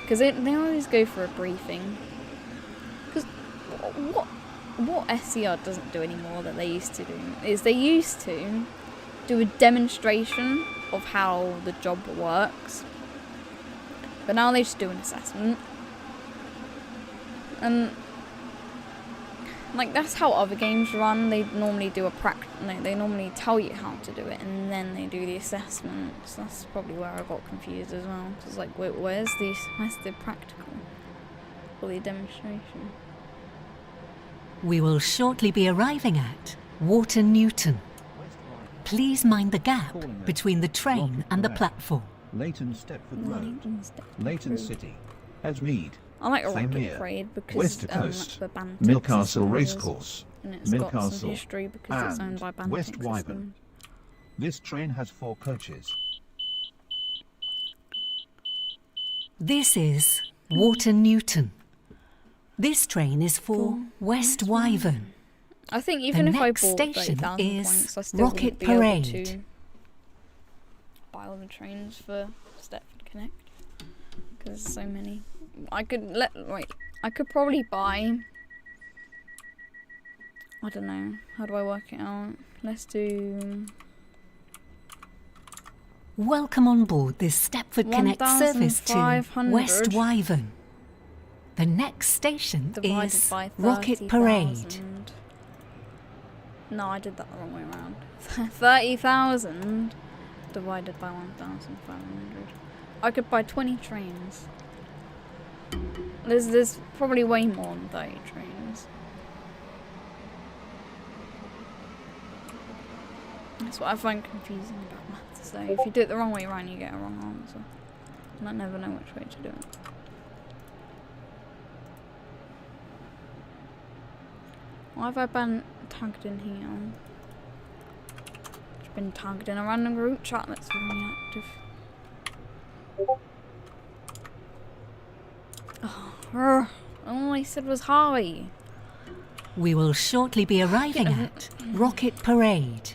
Because they always go for a briefing. Because what SCR doesn't do anymore that they used to do is they used to do a demonstration of how the job works, but now they just do an assessment, and like that's how other games run. They normally do they normally tell you how to do it and then they do the assessment. So that's probably where I got confused as well. It's like, wait, where's the practical or the demonstration? We will shortly be arriving at Water Newton. Please mind the gap between the train and the platform. Leighton Stepford Road, Leighton City, Edgemead, I like a Rocket Famere, Parade because West Coast, the Bantam Milcastle system is, Racecourse, and it's got some Milcastle, history because it's owned by and Bantam West Wyvern. system. This train has 4 coaches. This is Water Newton. This train is for West Wyvern. I think even The if I next bought station 30,000 is points, I still Rocket wouldn't be Parade. able to buy all the trains for Stepford Connect because there's so many. I could probably buy. I don't know. How do I work it out? Let's do. Welcome on board this Stepford Connect service to 1,500 West Wyvern. The next station divided is by Rocket Parade. 30,000. No, I did that the wrong way around. 30,000 divided by 1,500. I could buy 20 trains. There's probably way more than 30 trains. That's what I find confusing about maths. So if you do it the wrong way around, you get a wrong answer. And I never know which way to do it. Why have I been tagged in here? It's been tagged in a random group chat that's very active. Oh, all I said was hi. We will shortly be arriving at Rocket Parade.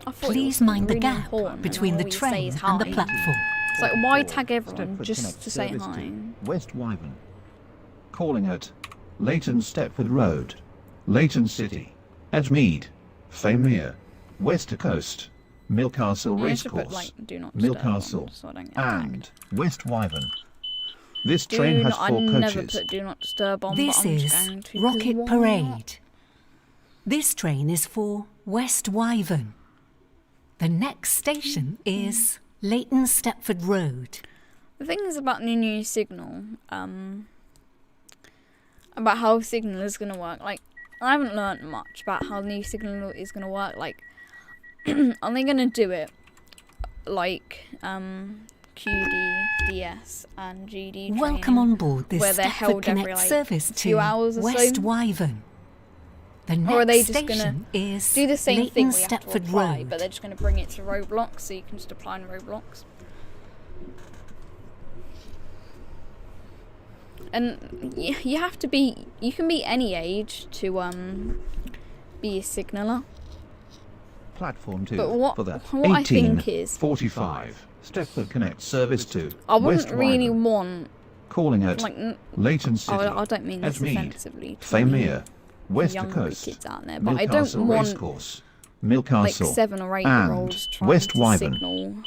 I thought it Please was mind the really gap important, between and the all you say train is and the hi. platform. It's like, why tag everyone Stepford just Connect to say service hi? to West Wyvern. Calling at Leighton Stepford Road, Leighton City, Edgemead, Famere, West Coast, Milcastle I should put, Racecourse, like, do not disturb Milcastle, on, so I don't get tagged. and West Wyvern. This train has 4 I never coaches. put do not disturb on, This but I'm just is going to. Rocket Why not? Parade. This train is for West Wyvern. The next station is Leighton Stepford Road. The thing is about the new signal, about how signal is going to work. Like, I haven't learnt much about how the new signal is going to work. Like, are they going to do it like QD, DS, and GD training, Welcome on board this where they're Stepford held every Connect like service few to hours or West so? Wyvern. The next Or are they just station gonna is do the same Leighton thing we have to Stepford apply, Road. but they're just going to bring it to ROBLOX, so you can just apply in ROBLOX. And you have to be, you can be any age to be a signaller. Platform 2 But what for the I think is, 1845 Stepford Connect Service to I wouldn't West really Wyvern. want, Calling at like, Leighton City, I don't mean this Edgemead, offensively to Famere, West younger Coast, kids out there, but I don't Milcastle want Racecourse, like Milcastle, 7 or 8-year-olds and trying West to Wyvern. signal.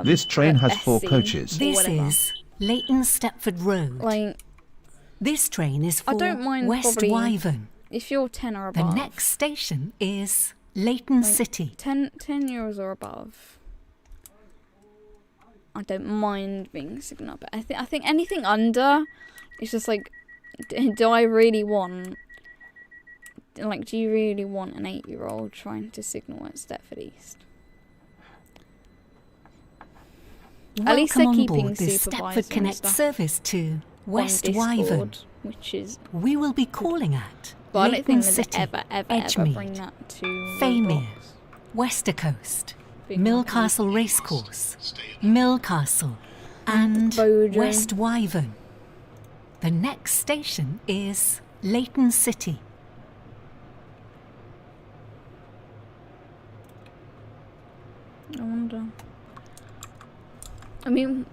This train at has 4 SC coaches. or This whatever. is Leighton Stepford Road. Like, This train is I for don't mind West probably Wyvern. if you're 10 or The above. next station is Leighton City. 10 years or above. I don't mind being signal, but I think anything under, it's just like, do I really want, like, do you really want an 8-year-old trying to signal at Stepford East? At least Welcome they're on keeping board this supervisor Stepford Connect stuff service to West on Discord, Wyvern. which is, We will be calling at but I don't Leighton think they'd City, ever Edgemead, bring that to Famere, Roblox. Wester Coast, Big Milcastle Racecourse, Milcastle, and Bowden. West Wyvern. The next station is Leighton City. I wonder. I mean,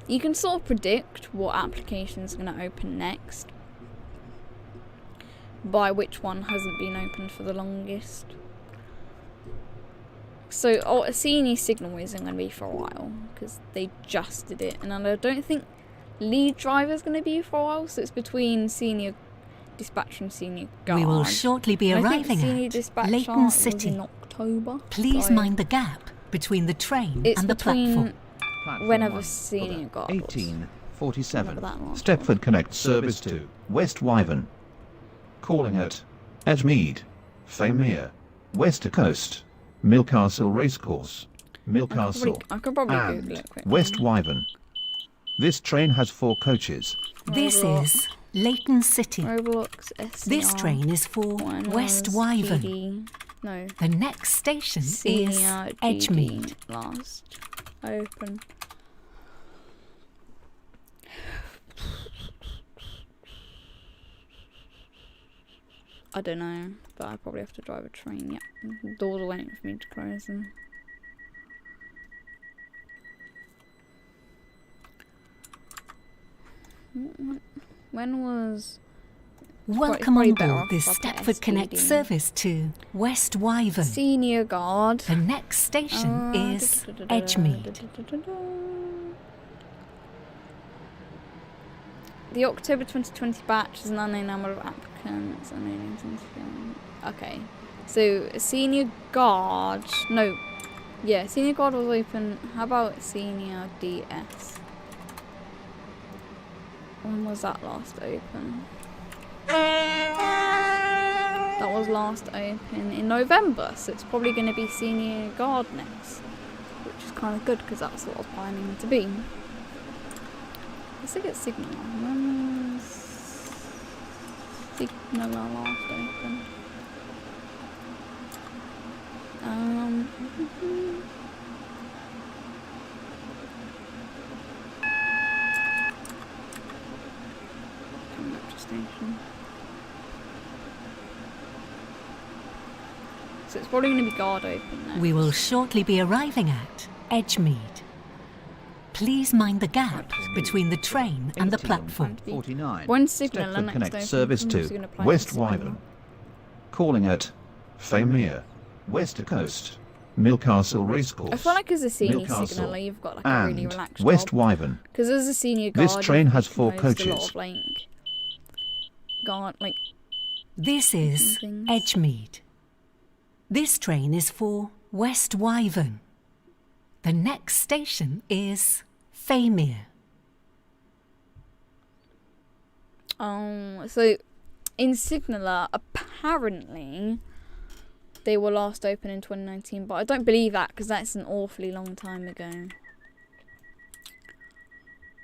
you can sort of predict what application is going to open next by which one hasn't been opened for the longest. So, a senior signal isn't going to be for a while because they just did it, and I don't think lead driver is going to be for a while. So it's between senior dispatch and senior guard. We will shortly be And I arriving think senior at dispatch Leighton was City. in October. Please so mind the gap between the train it's and the between platform. Platform whenever 1 senior for guard the was. 1847 Whenever that was. Stepford Connect Service to West Wyvern. Calling at Edgemead, Famere, Wester Coast, Milcastle Racecourse, Milcastle, I could probably Google and it quickly. West Wyvern. This train has 4 coaches. This Roblox. is Leighton City. ROBLOX, SCR. This train is for One West was Wyvern. GD. No. The next station is Senior Edgemead. GD last open. I don't know, but I probably have to drive a train. Yeah, the doors are waiting for me to close them. When was Welcome probably on better board off this if I put Stepford Connect SPD. service to West Wyvern. senior guard? The next station is Edgemead. The October 2020 batch is an unknown number of applicants. Okay, so senior guard. No, yeah, senior guard was open. How about senior DS? When was that last open? That was last open in November, so it's probably going to be senior guard next, which is kind of good because that's what I was planning to be. Let's look at Signal. When was Signal last open? Coming up to station. So it's probably going to be guard open next. We will shortly be arriving at Edgemead. Please mind the gap between the train and the platform. 49 One signal Stepford and next Connect open. Service I'm just gonna to apply West for signal. Wyvern. Calling at Famere, Wester Coast, Milcastle Racecourse. I feel like as a senior Milcastle, signaller, you've got like a really and relaxed West job. Wyvern. Because as a senior guard, This train you've has 4 composed a lot coaches. of, like, guard, like, This is things. Edgemead. This train is for West Wyvern. The next station is Famere. So in Signaler, apparently they were last open in 2019, but I don't believe that because that's an awfully long time ago.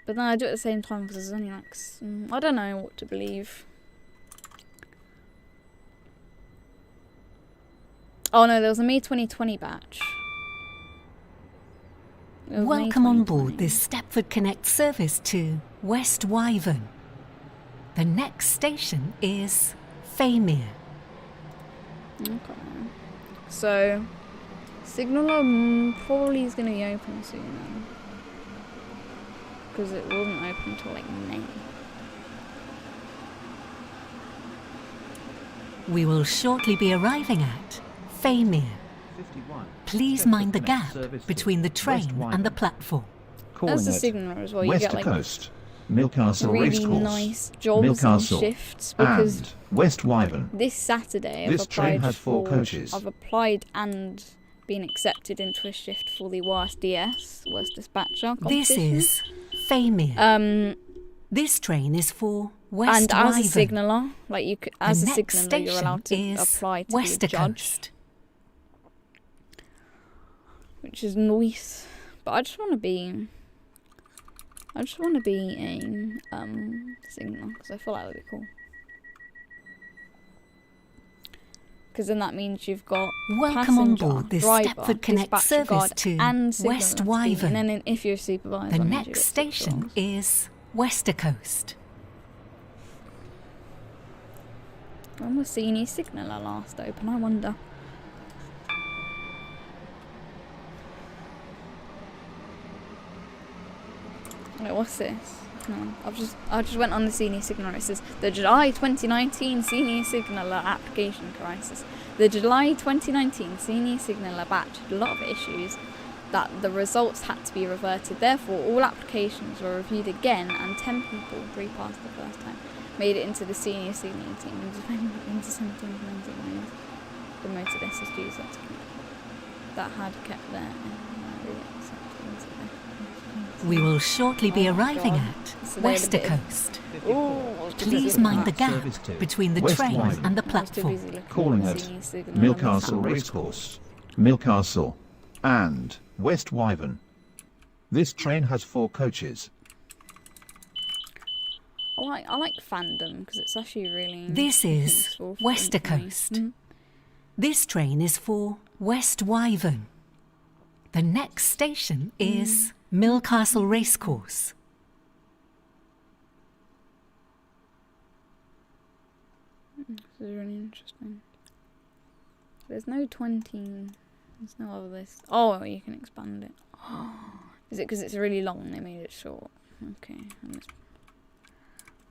But then I do it at the same time because there's only like I don't know what to believe. Oh no, there was a May 2020 batch. It was May Welcome on 2020. board this Stepford Connect service to West Wyvern. The next station is Faymere. Okay. So, Signaler probably is going to be open soon then. Because it wasn't open until like May. We will shortly be arriving at Faymere. 51. Please Stepford mind the Connect gap service to between the West train and Wyvern. the platform. Calling That's the at Signaler as well. You West get like Coast, Milcastle really Racecourse, nice jobs and Milcastle, shifts because and West Wyvern. this Saturday This I've train applied has 4 for, coaches. I've applied and been accepted into a shift for the WRSDS, Worst Dispatcher This competition. is Faymere. This train is for West And as a Wyvern. signaller, like you could, as a The next signaller, you're allowed to station is apply to be a judge, Westercoast. which is nice. But I just want to be a signaller because I feel like that would be cool. Because then that means you've got Welcome on passenger, board this driver, Stepford Connect dispatcher service guard, to and signaller West to be- Wyvern. And then if you're a supervisor, The that means you next get 6 station roles. is Westercoast. When was senior signaller last open? I wonder. Wait, what's this? No, I just went on the senior signaller. It says the July 2019 senior signaller application crisis. The July 2019 senior signaller batch had a lot of issues that the results had to be reverted. Therefore, all applications were reviewed again, and 10 people, 3 passed the first time, made it into the senior signaller team in December 2019. Promoted SSGs that had kept their We will shortly be Oh, arriving God. at So they had a bit of- Westercoast. Ooh, Please mind the gap Service to between the West train Wyvern. and the I was too platform. busy looking Calling at at the senior signaller on the Milcastle tablet. Racecourse, Milcastle, and West Wyvern. This train has 4 coaches. I like fandom because it's actually really This is useful for Westercoast. information. This train is for West Wyvern. The next station is Milcastle Racecourse. This is really interesting. There's no 20. There's no other list. Oh, you can expand it. Is it because it's really long? They made it short. Okay.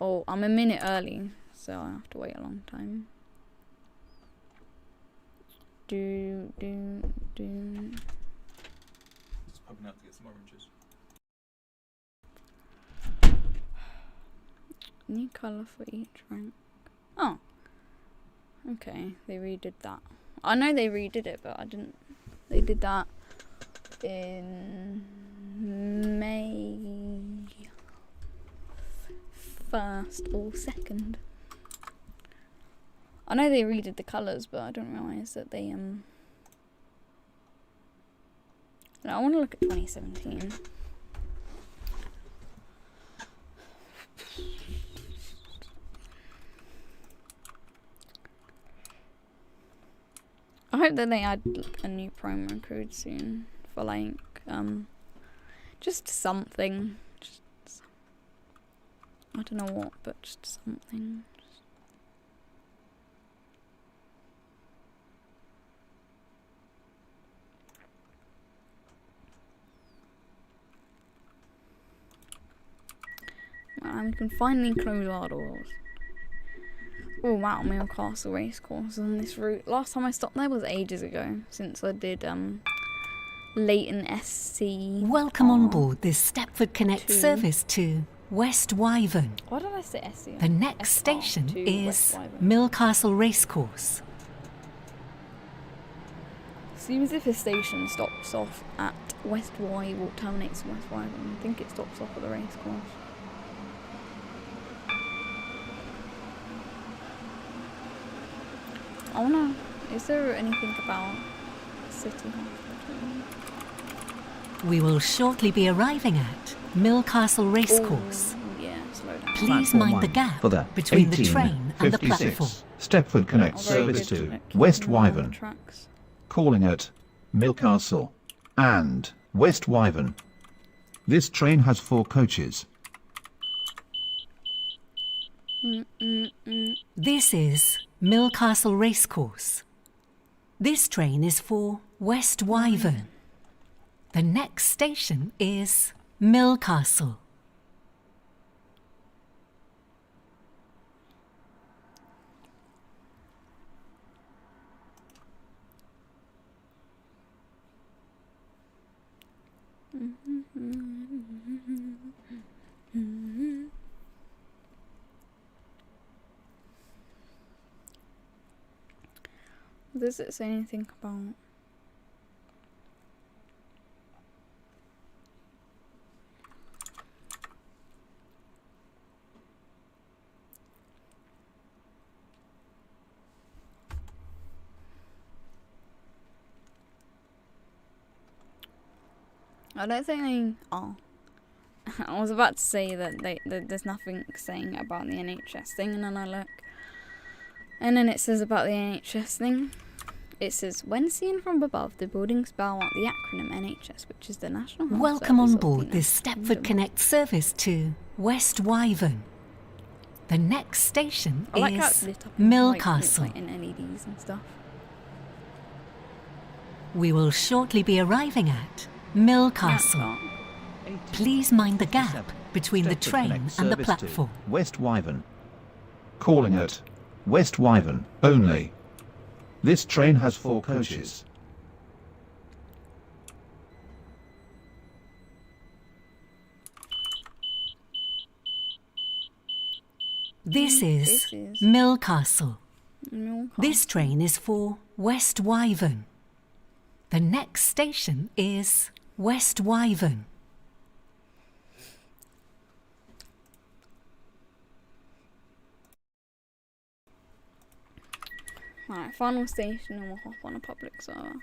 Oh, I'm a minute early, so I have to wait a long time. Just popping out to get some oranges. New colour for each rank. Oh. Okay, they redid that. I know they redid it, but I didn't. They did that in May 1st or 2nd. I know they redid the colours, but I don't realise that they No, I want to look at 2017. I hope that they add a new promo code soon for like just something. I don't know what, but just something. And we can finally close our doors. Oh wow, Milcastle Racecourse on this route. Last time I stopped there was ages ago, since I did Leighton SC. Welcome on board this Stepford Connect 2. service to West Wyvern. Why did I say SC? The next SR station to is West Wyvern. Milcastle Racecourse. Seems if a station stops off at West Wyvern or terminates at West Wyvern, I think it stops off at the racecourse. I wanna. Is there anything about City Hospital? We will shortly be arriving at Milcastle Racecourse. Ooh, yeah, slow down. Please Platform mind the 1 gap for the between the train and the 1856 platform. Stepford Connect Oh, very service good to keeping West an eye on the Wyvern. tracks. calling at Millcastle and West Wyvern. This train has 4 coaches. This is Millcastle Racecourse. This train is for West Wyvern. The next station is Millcastle. Does it say anything about? I don't think they are. I was about to say that there's nothing saying about the NHS thing, and then I look, and then it says about the NHS thing. It says, when seen from above, the buildings spell out the acronym NHS, which is the National Health Welcome Service on of the board this United Stepford Kingdom. Connect service to West Wyvern. The next station I like how it's is lit up in, Millcastle. like in LEDs and stuff. We will shortly be arriving at Millcastle. Please mind the gap between the Stepford train Connect and the service platform. to West Wyvern. Calling at West Wyvern only. This train has 4 coaches. This is This is Millcastle. Millcastle. This train is for West Wyvern. The next station is West Wyvern. Right, final station, and we'll hop on a public server.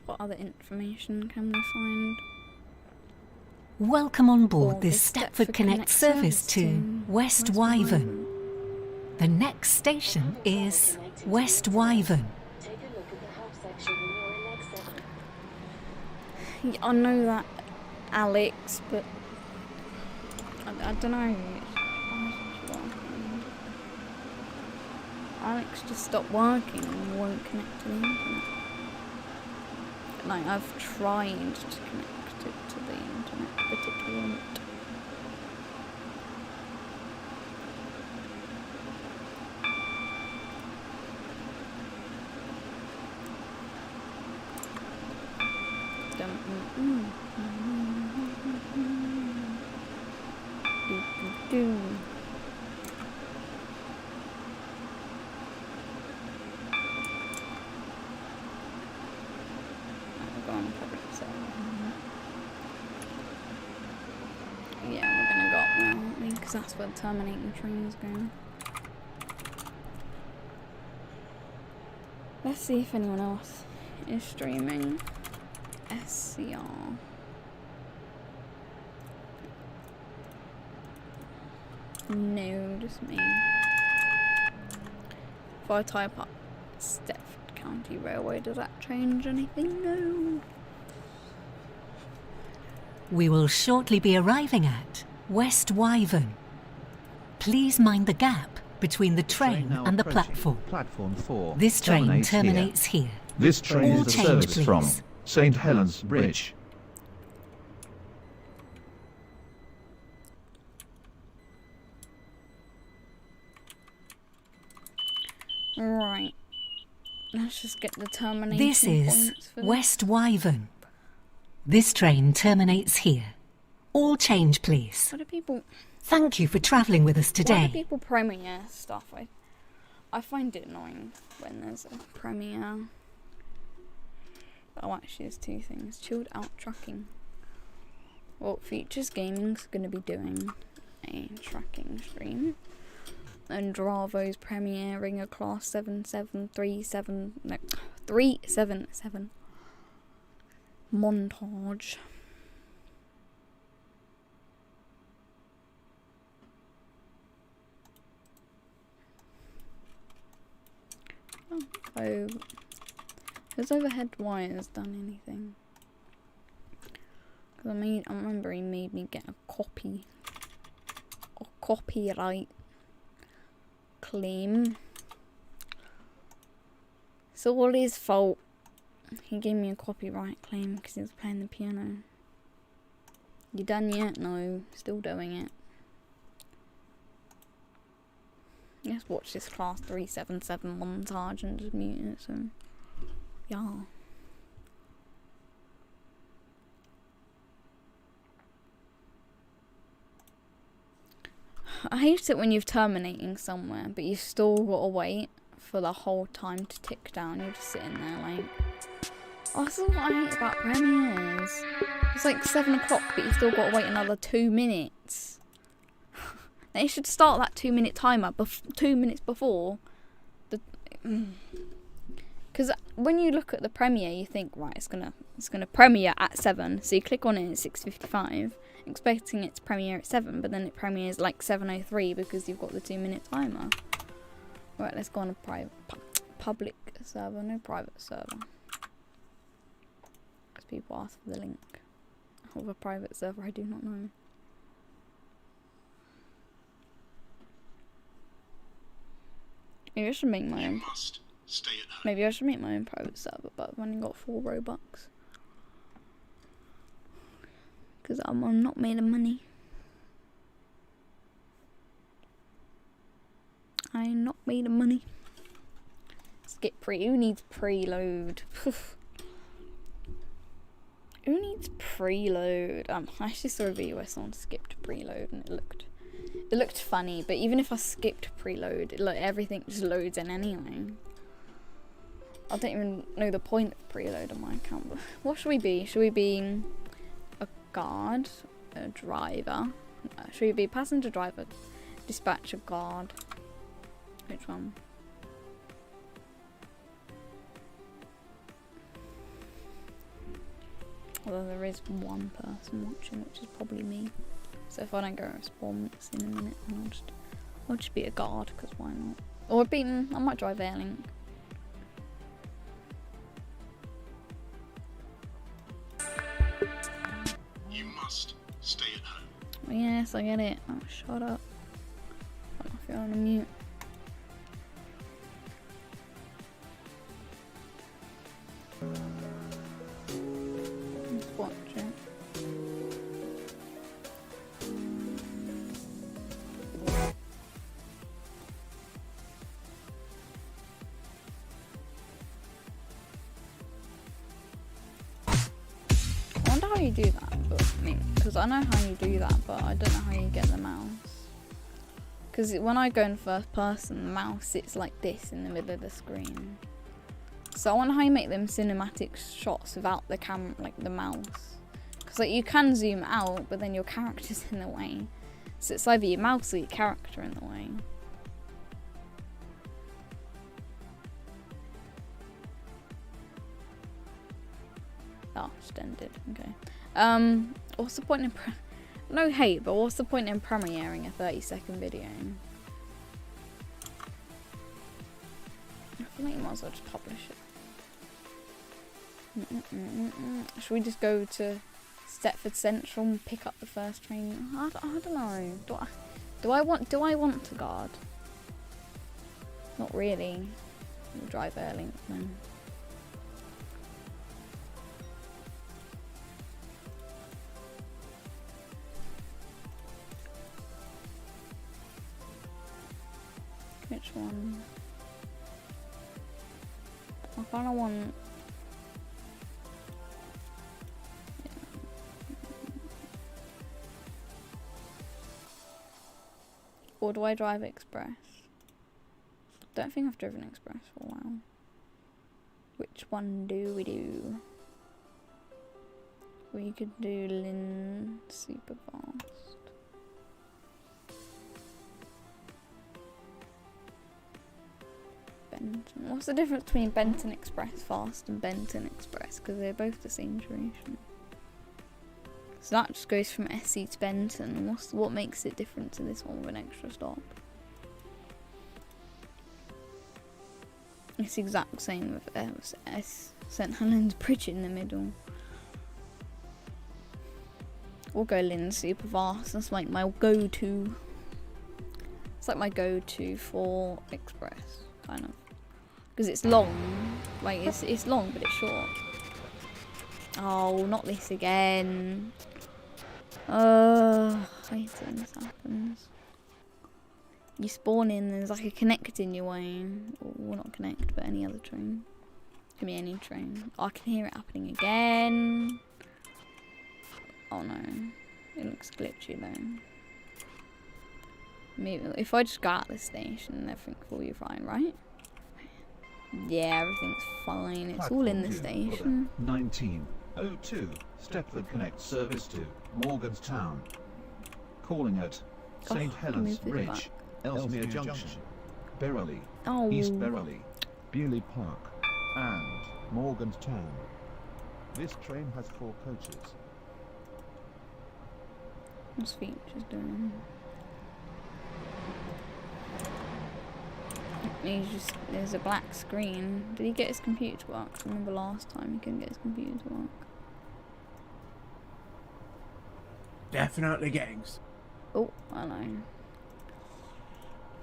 What other information can we find? Welcome on board Or this the Stepford Connect service to West Wyvern. The next station is West Wyvern. Yeah, I know that, Alex, but I don't know. Alex just stopped working and won't connect to the internet. Like, I've tried to connect it to the internet, but it won't. Do. I'll go on public server. Yeah, we're gonna go up there, aren't we? Because that's where the terminating train is going. Let's see if anyone else is streaming. SCR. No, just me. If I type up Stepford County Railway, does that change anything? No. We will shortly be arriving at West Wyvern. Please mind the gap between the train now and the approaching platform. Platform 4. This train terminates terminates here. here. This train All is the change, service from please. St. Helens Bridge. Right. Let's just get the termination This is points for West Wyvern. This train terminates here. All change, please. What do people... Thank you for travelling with us Why do today. people premiere stuff? I find it annoying when there's a premiere. Oh, actually, there's 2 things. Chilled out trucking. Well, Futures Gaming's going to be doing a tracking stream. And Dravo's premiering a class 377 montage. Oh, has overhead wires done anything? Because I remember he made me get a copyright claim. It's all his fault. He gave me a copyright claim because he was playing the piano. You done yet? No, still doing it. Let's watch this class 377 montage and just mute it, so yeah. I hate it when you're terminating somewhere, but you've still got to wait for the whole time to tick down. You're just sitting there like, oh, that's what I hate about premieres. It's like 7 o'clock, but you still got to wait another 2 minutes. They should start that 2-minute timer 2 minutes before the. Because when you look at the premiere, you think, right, it's gonna premiere at 7. So you click on it at 6:55, expecting it to premiere at 7, but then it premieres like 7:03 because you've got the 2-minute timer. Right, let's go on a public server, no private server. Because people ask for the link of a private server I do not know. Maybe I should make my own. Maybe I should make my own private server, but I've only got 4 Robux. Because I'm not made of money. I'm not made of money. Skip pre. Who needs preload? Who needs preload? I actually saw a video where someone skipped preload and it looked funny, but even if I skipped preload, like everything just loads in anyway. I don't even know the point of preload on my account. But what should we be? Should we be a guard, a driver? Should we be passenger, driver, dispatcher, guard? Which one? Although there is one person watching, which is probably me. So if I don't go response in a minute, I'll just be a guard, because why not? Or I might drive Airlink. You must stay at home. Yes, I get it. Oh, shut up. I don't know if you're on mute. Let's watch it. I wonder how you do that, but because I know how you do that, but I don't know how you get the mouse. Because when I go in first person, the mouse sits like this in the middle of the screen. So I wonder how you make them cinematic shots without the camera, like the mouse. Because like you can zoom out, but then your character's in the way. So it's either your mouse or your character in the way. Oh, just ended. Okay. What's the point in no hate, but what's the point in premiering a 30-second video? I feel like you might as well just publish it. Should we just go to Stepford Central and pick up the first train? I don't know. Do I want to guard? Not really. We'll drive Airlink then. Which one? I kind of want. Or do I drive Express? Don't think I've driven Express for a while. Which one do we do? We could do Lynn super fast. Benton. What's the difference between Benton Express Fast and Benton Express? Because they're both the same duration. So that just goes from SC to Benton. What makes it different to this one with an extra stop? It's the exact same with St Helens Bridge in the middle. We'll go Lynn super fast. That's like my go-to. It's like my go-to for express, kind of, because it's long. Like it's long, but it's short. Oh, not this again. I hate it when this happens. You spawn in, there's like a connect in your way. Well, not connect, but any other train. Give me any train. Oh, I can hear it happening again. Oh no. It looks glitchy though. Maybe if I just go out of the station, everything will be fine, right? Yeah, everything's fine. It's all in the station. 1902 Stepford Connect service to Morganstown. Calling at St Helens Bridge, Ellesmere Junction, Berrily, East Berrily, Bewley Park, and Morganstown. This train has 4 coaches. What's features doing? There's a black screen. Did he get his computer to work? 'Cause I remember last time he couldn't get his computer to work. Definitely getting. Oh, I know.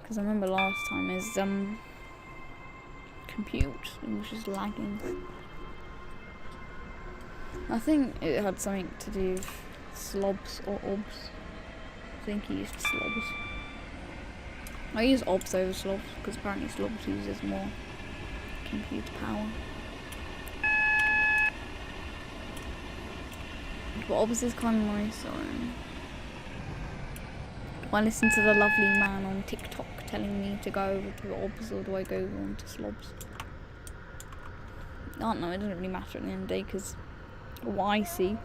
Because I remember last time his compute was just lagging. I think it had something to do with slobs or obs. I think he used slobs. I use obs over slobs because apparently slobs uses more computer power. But obs is kind of nice, so do I listen to the lovely man on TikTok telling me to go over to obs, or do I go on to slobs? I don't know, it doesn't really matter at the end of the day because what I see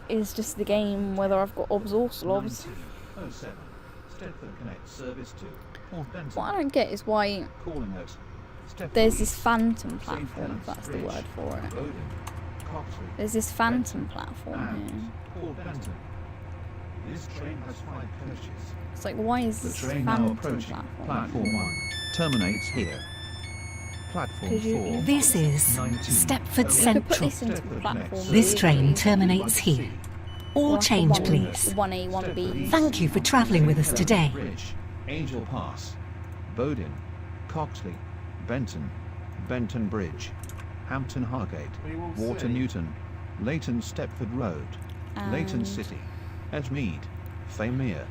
is just the game, whether I've got obs or slobs. 1907 Stepford Connect service to Benton. What I don't get is why Calling at Stepford there's this phantom St. platform, Helens if that's the Bridge, word for it. Bowden, Coxley, There's this phantom platform and here. Port Benton. This train has 5 coaches. It's like, why is The this train now phantom approaching platform? platform 1 terminates here. Platform 4. This is 19. Stepford You could put Central. this into the platform. This train easily. terminates here. All Like a change, one- please. 1A, 1B. Thank you for travelling with us today. Bridge, Angel Pass, Bowden, Coxley, Benton, Benton Bridge, Hampton Hargate, Water Newton, Leighton Stepford Road, Leighton And- City, Edgemead, Famere,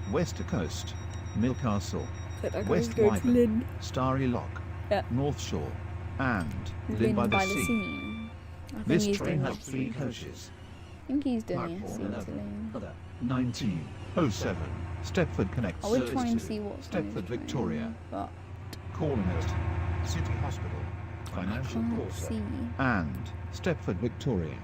Wester Coast, Millcastle, West Wyvern, Starry Lock, Yeah. North Shore, and Lynn by the the Sea. Sea. I think This he's train doing has that 3 scene. coaches. I think he's doing a Platform scene 11. to Lynn. 1907 Stepford Connect I would service try and to see what's on his Stepford train, Victoria, but calling at City Hospital, Financial can't Quarter, see. and Stepford Victoria.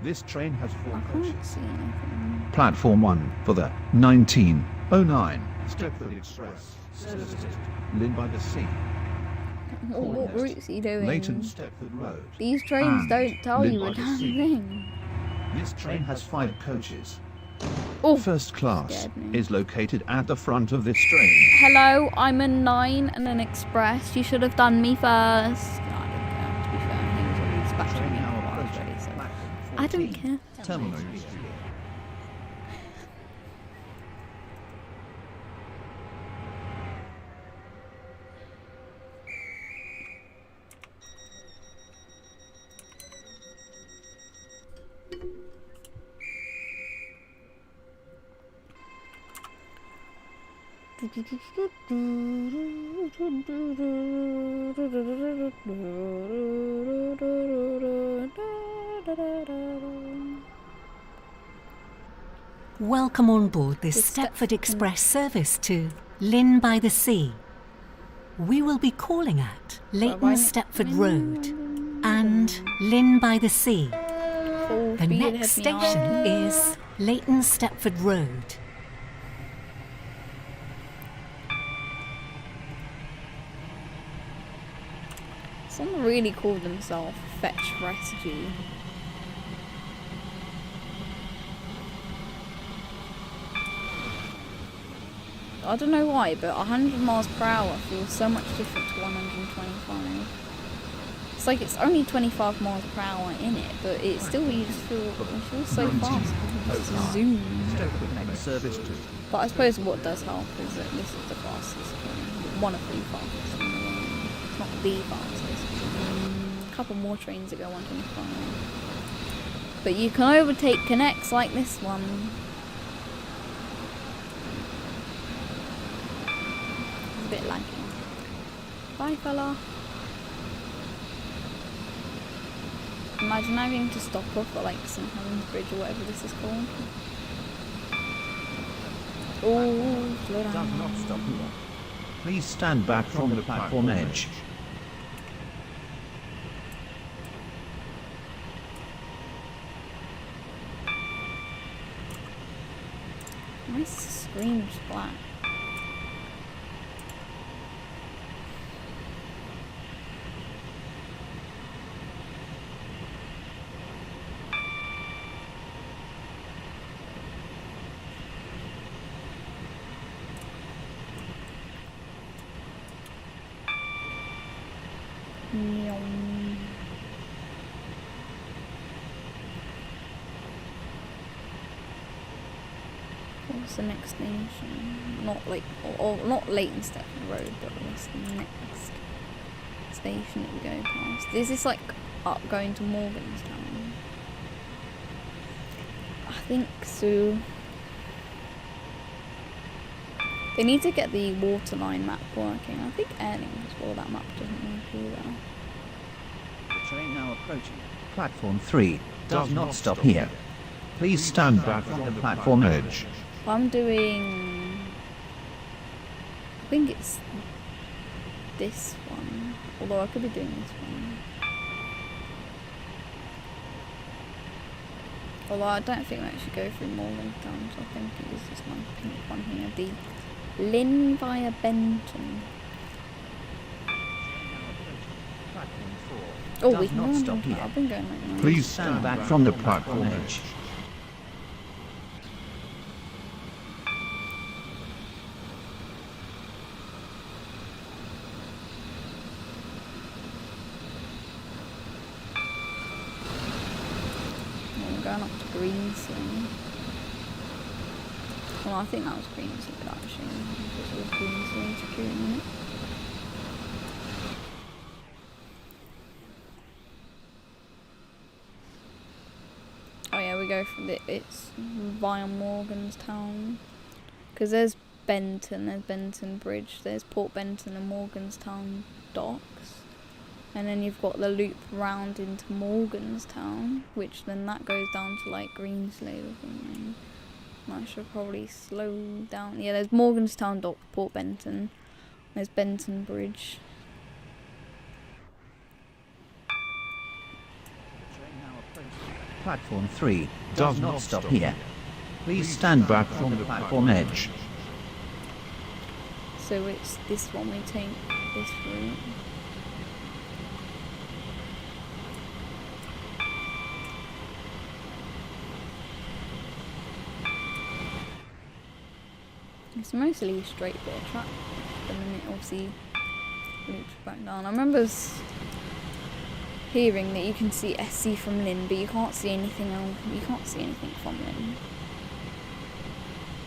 This train has 4 I coaches. can't see anything. Platform 1 for the 1909 Stepford Express service to Lynn by the Sea, What route's he doing? Leighton Stepford Road. These trains and don't tell Lynn you by a the damn Sea. thing. This train has 5 coaches. Oh, First class scared me. is located at the front of this train. hello, I'm a 9 and an express. You should have done me first. No, I don't care, to be fair. He was already dispatching Train me now before I was approaching ready, so platform I don't 14, care. Terminal Street. Welcome on board this Stepford Express service to Lynn by the Sea. We will be calling at Leighton Stepford Road and Lynn by the Sea. Full The speed next ahead me station on. is Leighton Stepford Road. Someone really called themselves Fetch Rescue. I don't know why, but 100 miles per hour feels so much different to 125. It's like it's only 25 miles per hour in it, but it still you just feel so fast. It's just zoom. Service 2. But I suppose what does help is that this is the fastest one of the fastest in the world. It's not the fastest. A couple more trains that go 125. But you can overtake connects like this one. It's a bit laggy. Bye, fella. Imagine having to stop off at like St. Helens Bridge or whatever this is called. Oh, slow down. Does not stop here. Please stand back from the platform edge. My screen's black. What's the next station? Not like, or not Leighton Stepford Road, but what's the next station that we go past? Is this like up going to Morganstown? I think so. They need to get the waterline map working. I think Airling as well, that map doesn't work either. The train now approaching. Platform 3 does not stop here. Please stand back from the platform edge. I'm doing... I think it's this one. Although I could be doing this one. Although I don't think we actually go through Morgantown, so I think it is this one pink one here. The Lynn via Benton. Oh, we can go on here. I've been going like that. Please stand back from the platform edge. We're going up to Greensley. Well, I think that was Greensley, but actually, it was Greensley securing it. Oh yeah, we go from it's via Morganstown. Because there's Benton Bridge, there's Port Benton and Morganstown docks. And then you've got the loop round into Morganstown, which then that goes down to like Greenslade or something. I should probably slow down. Yeah, there's Morganstown dock, Port Benton. There's Benton Bridge. Platform 3 does not stop here. Please stand back from the platform edge. So it's this one we take this route. It's mostly straight bit of track, and then it obviously loops back down. I remember hearing that you can see SC from Lynn, but you can't see anything else. You can't see anything from Lynn,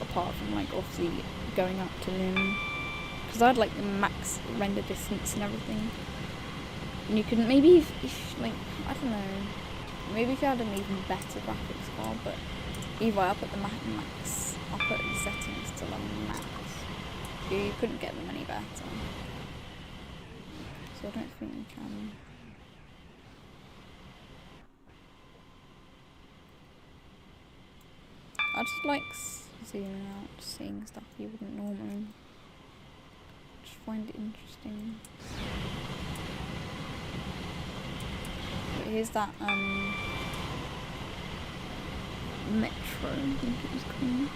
apart from like obviously going up to Lynn, because I had like the max render distance and everything. And you could maybe, if like I don't know, maybe if you had an even better graphics card, but either I put the max. I'll put the settings to the max. You couldn't get them any better. So I don't think you can. I just like zooming out, seeing stuff you wouldn't normally. Just find it interesting. But here's that metro, I think it was called.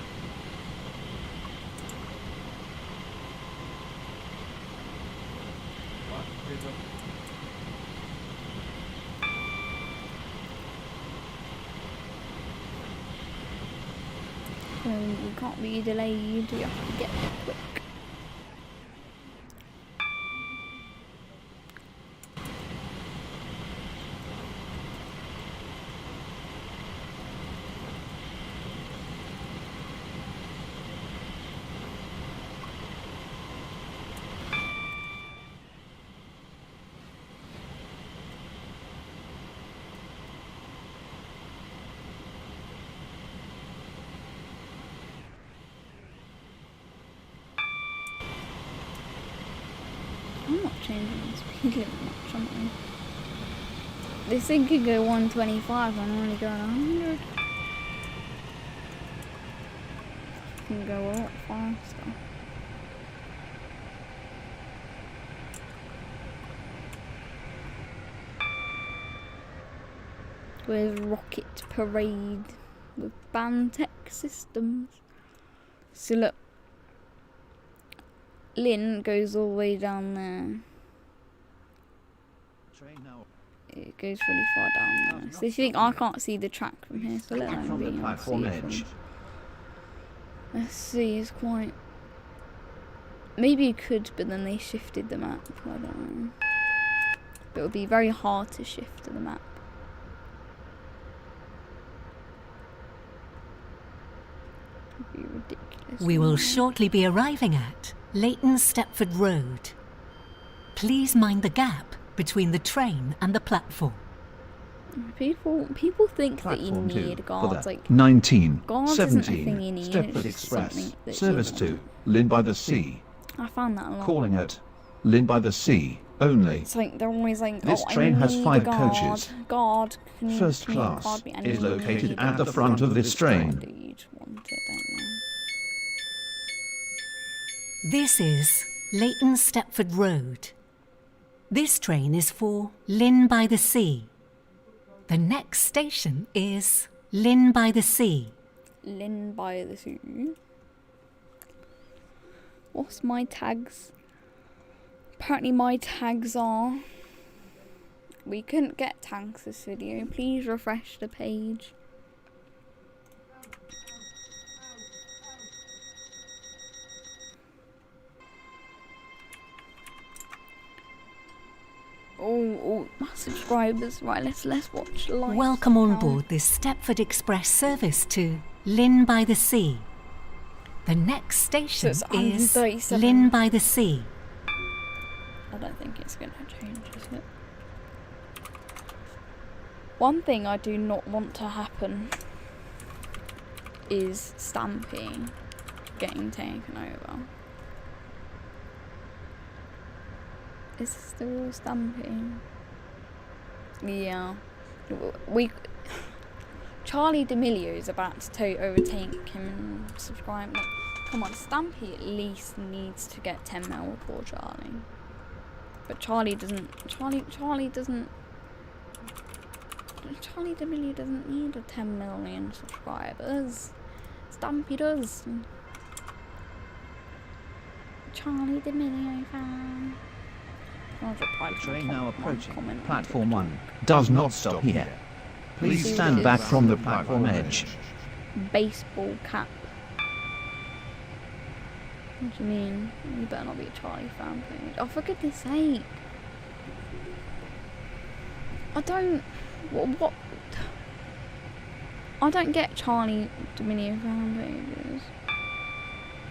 You can't be delayed. You have to get there quick. I'm not changing the speed limit much, am I? This thing could go 125 and I'm only going 100. It can go a lot faster. Where's Rocket Parade with Bantech Systems? So look. Lynn goes all the way down there. It goes really far down there. So if you think I can't see the track from here, so let them be able to see it from. Let's see, it's quite. Maybe you could, but then they shifted the map. I don't know. But it would be very hard to shift to the map. It would be ridiculous. We will shortly be arriving at Leighton Stepford Road. Please mind the gap between the train and the platform. People think Platform that you 2 need for guards. the Like 1917 you need. Stepford It's Express something that service you to want. Lynn by the Sea. I found that a lot. Calling at Lynn by the Sea only. It's like they're always like, This oh, train I has need 5 a guard. coaches. Guard, can First you class guard me? I is need located a at the front of this train. You just want it, don't you? This is Leighton Stepford Road. This train is for Lynn by the Sea. The next station is Lynn by the Sea. Lynn by the Sea. What's my tags? Apparently my tags are... We couldn't get tags this video. Please refresh the page. Oh, my subscribers. Right, let's watch live. Welcome on board this Stepford Express service to Lynn by the Sea. The next station it's is 137. Lynn by the Sea. I don't think it's going to change, is it? One thing I do not want to happen is Stampy getting taken over. Is this the real Stampy? Yeah. Charlie D'Amelio is about to overtake him and subscribe. Like, come on, Stampy at least needs to get 10 mil before Charlie. But Charlie D'Amelio doesn't need a 10 million subscribers. Stampy does. Charlie D'Amelio fan. Train now approaching. Platform 1 does not stop here. Please stand back from the platform edge. Baseball cap. What do you mean? You better not be a Charlie fan page. Oh, for goodness sake. I don't... What? I don't get Charlie D'Amelio fan pages.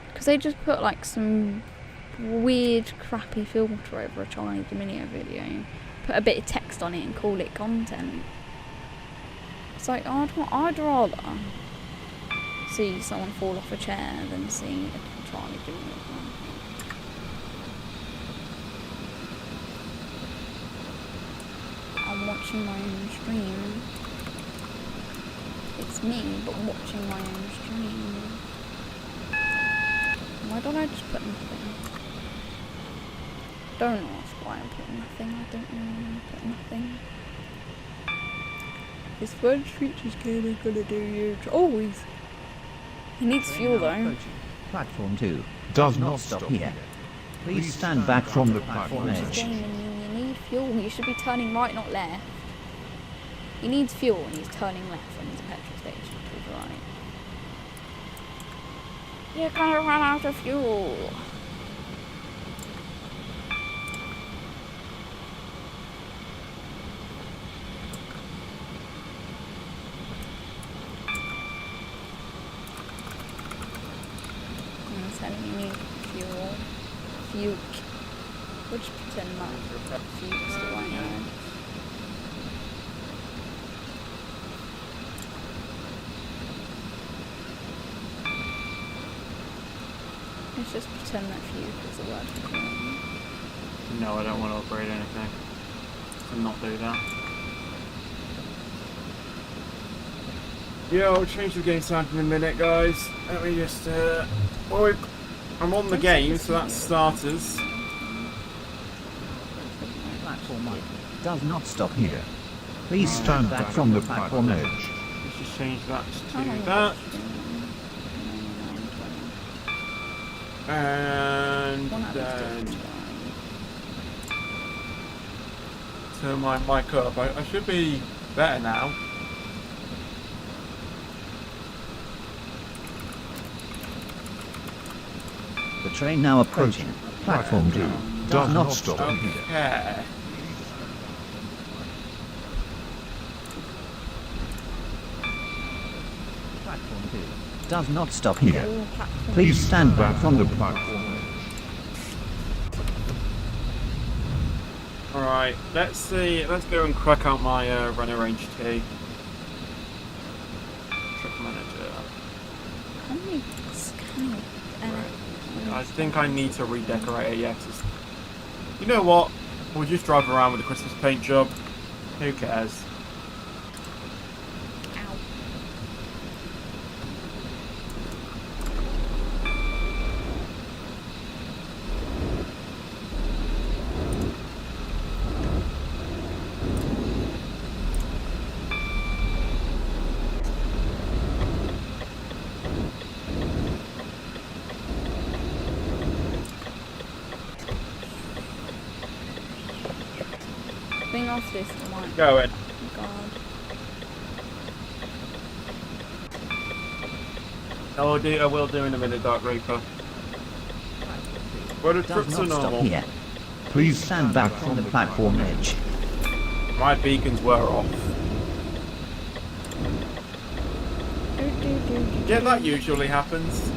Because they just put like some weird crappy filter over a Charlie D'Amelio video. Put a bit of text on it and call it content. It's like, I'd rather see someone fall off a chair than see a Charlie D'Amelio fan page. I'm watching my own stream. It's me, but watching my own stream. Why don't I just put nothing? Don't ask why I'm putting nothing. I don't know why I'm putting nothing. This one street is gonna do you always. He needs fuel though. Platform 2 does not stop here. Please stand back from the platform edge. You need fuel. You should be turning right, not left. He needs fuel and he's turning left when he's a petrol station. He's right. You're gonna run out of fuel. I'm telling you need fuel. Fuke. Which pretend that fuke's the right word. Let's just pretend that fuke is the word for fuel. No, I don't want to upgrade anything. To not do that. Yeah, I'll change the game sound in a minute, guys. Let me just, well, I'm on the game, so that's starters. Platform 1 does not stop here. Please stand back from the platform edge. Let's just change that to that. And then turn my mic up. I should be better now. The train now approaching. Platform 2 does not stop here. Okay. Platform 2 does not stop here. Please stand back from the platform edge. Alright, let's see. Let's go and crack out my runner range T. Truck manager. How many scanning? I think I need to redecorate it, yes. You know what? We'll just drive around with a Christmas paint job. Who cares? Ow. Bring off this one. Go in. God. I will do in a minute, Dark Reaper. But the Does trucks are not stop normal. here. Please stand back from the platform edge. My beacons were off. Yeah, that usually happens.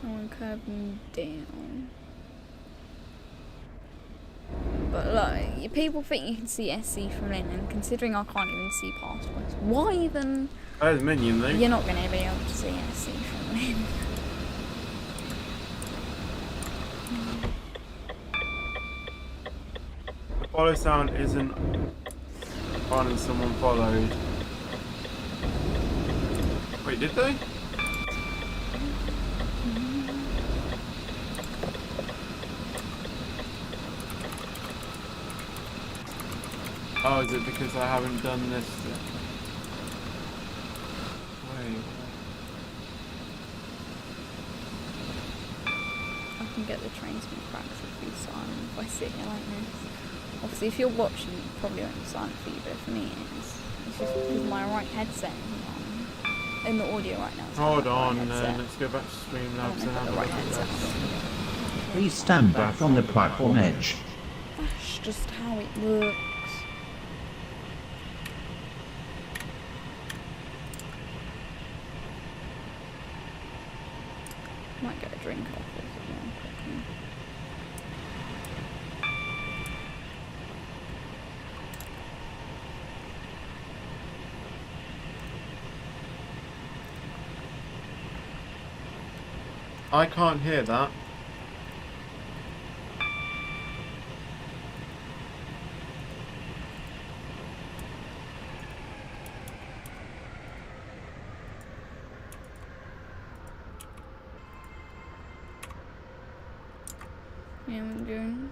I want to curb them down. But like, people think you can see SC from in, and considering I can't even see past West, why even? There's a minion though. You're not going to be able to see SC from in. The follow sound isn't finding someone followed. Wait, did they? Oh, is it because I haven't done this? Wait. I can get the train to be cracks if we silent if I sit here like this. Obviously, if you're watching, it probably won't be silent for you, but for me, it's just because my right headset is on. In the audio right now. Hold on, let's go back to Streamlabs and have a look at this. Please stand back from the platform edge. That's just how it works. Might get a drink off this as well quickly. I can't hear that. Yeah, I'm doing.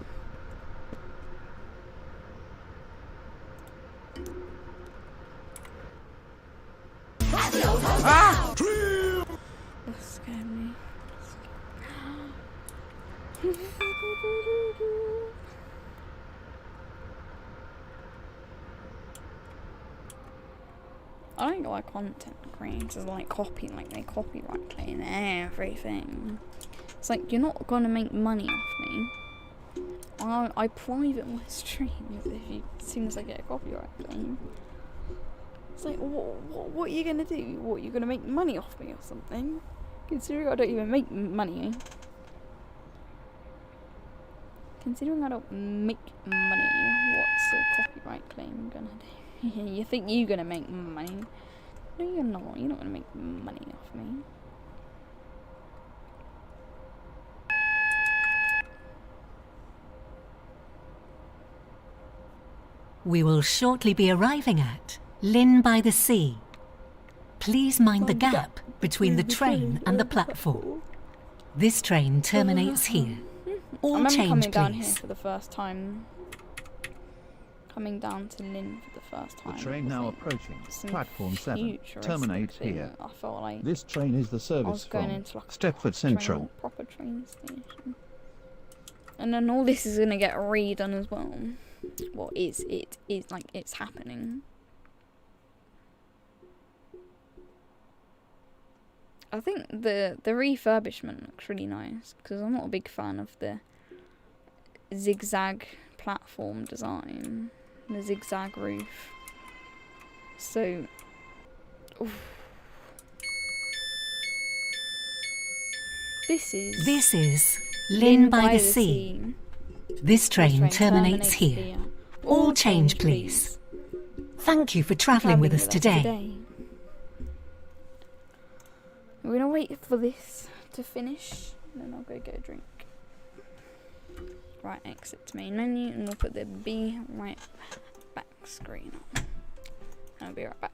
Ah! That scared me. I don't know why content creators like they copyright claim everything. It's like, you're not gonna make money off me. I private my streams as soon as I get a copyright claim. It's like, what are you gonna do? What, you're gonna make money off me or something? Considering I don't even make money. Considering I don't make money, what's a copyright claim gonna do? You think you're gonna make money? No, you're not. You're not gonna make money off me. We will shortly be arriving at Lynn by the Sea. Please mind the gap between the train and the platform. This train terminates here. All I remember change, coming down here please. for the first time. Coming down to Lynn for the first time. The train now approaching. Platform 7. Futuristic Terminates thing. here. I felt like This train is the I service was going from into like a Stepford Central. proper train station. And then all this is gonna get redone as well. Well, it is like it's happening. I think the refurbishment looks really nice because I'm not a big fan of the zigzag platform design, the zigzag roof. So, oof. This is Lynn by the Sea. This train terminates here. All change, please. Thank you for travelling with us today. We're gonna wait for this to finish, and then I'll go get a drink. Right, exit to main menu, and we'll put the be right back screen on. I'll be right back.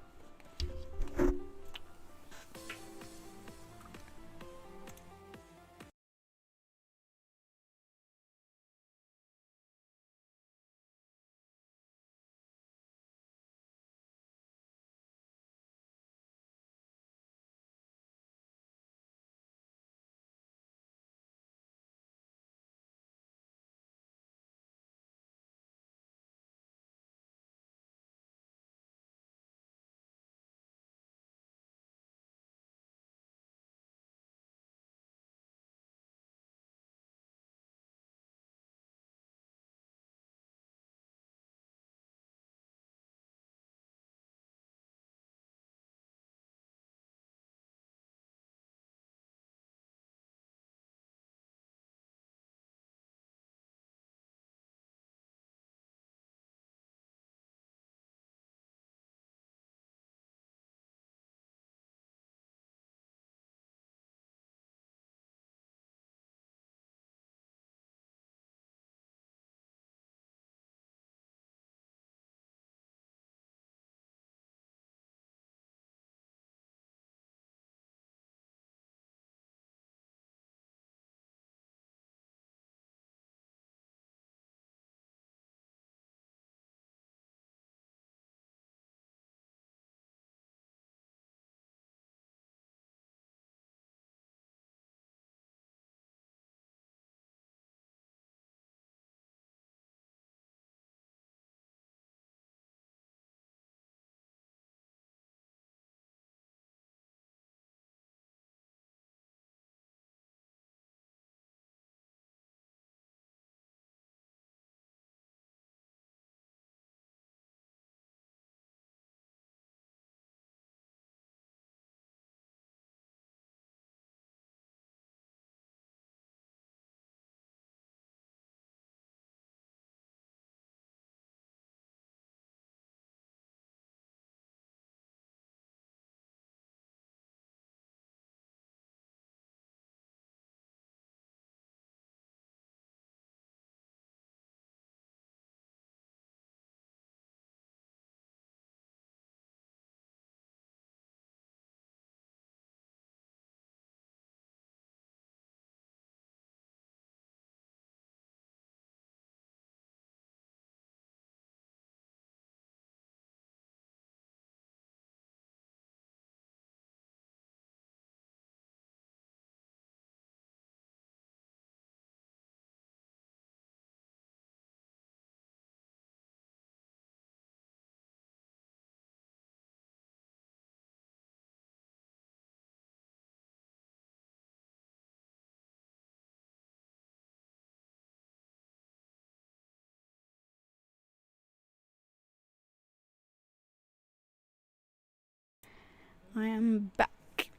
I am back.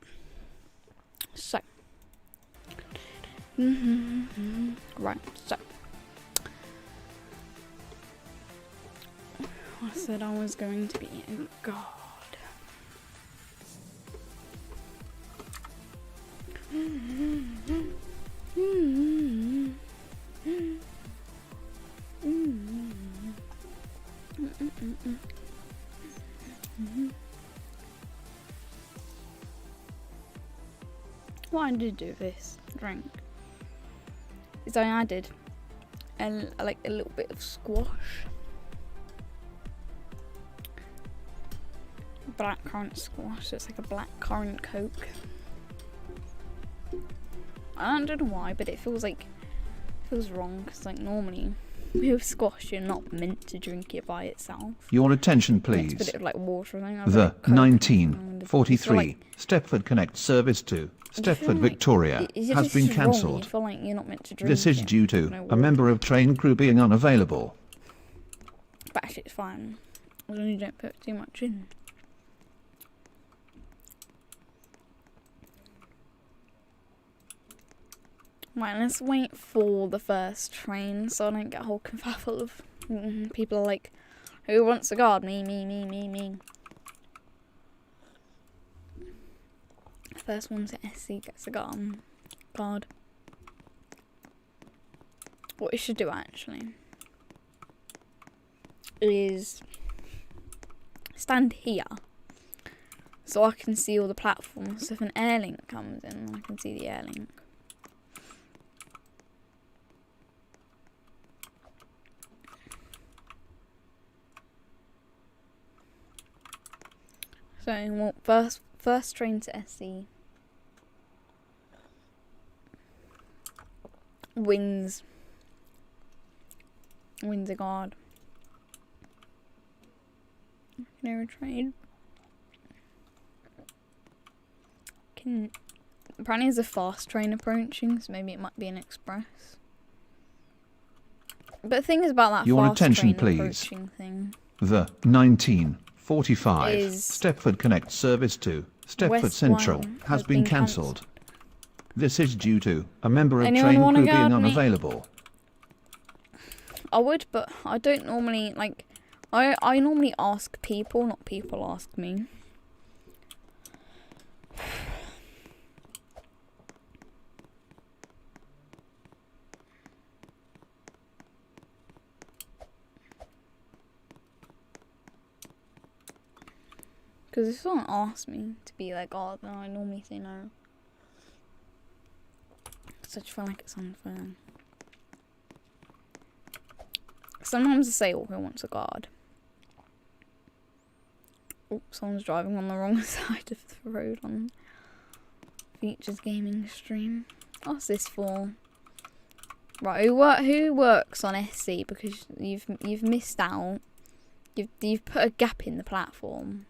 So. Right, so. I said I was going to be a god. What I did do with this drink is I added like a little bit of squash, black currant squash, so it's like a black currant Coke. I don't know why, but it feels wrong, because like normally with squash you're not meant to drink it by itself. Your attention, please. Put it with like water or something. The 1943 Stepford Connect service to Stepford, Victoria has been cancelled. I feel like you're not meant to drink This is it. due to a member of train crew being unavailable. But actually it's fine, as long as you don't put too much in. Right, let's wait for the first train so I don't get a whole kerfuffle of people are like, who wants a guard? Me. First one to SC gets a guard. What we should do actually is stand here so I can see all the platforms. So if an air link comes in, I can see the air link. So, well, first train to SC wins a guard. Can I train? Apparently there's a fast train approaching, so maybe it might be an express. But the thing is about that Your fast attention, train please. approaching thing. The 1945 Is Stepford Connect service to Stepford West Central Wyvern has been cancelled. This is due to a member of Anyone train wanna crew being guard me? unavailable. I would, but I don't normally, like, I normally ask people, not people ask me. Because if someone asks me to be their guard, then I normally say no. Because I just feel like it's unfair. Sometimes I say, oh, who wants a guard? Oh, someone's driving on the wrong side of the road on Features Gaming stream. What's this for? Right, who works on SC? Because you've missed out. You've put a gap in the platform.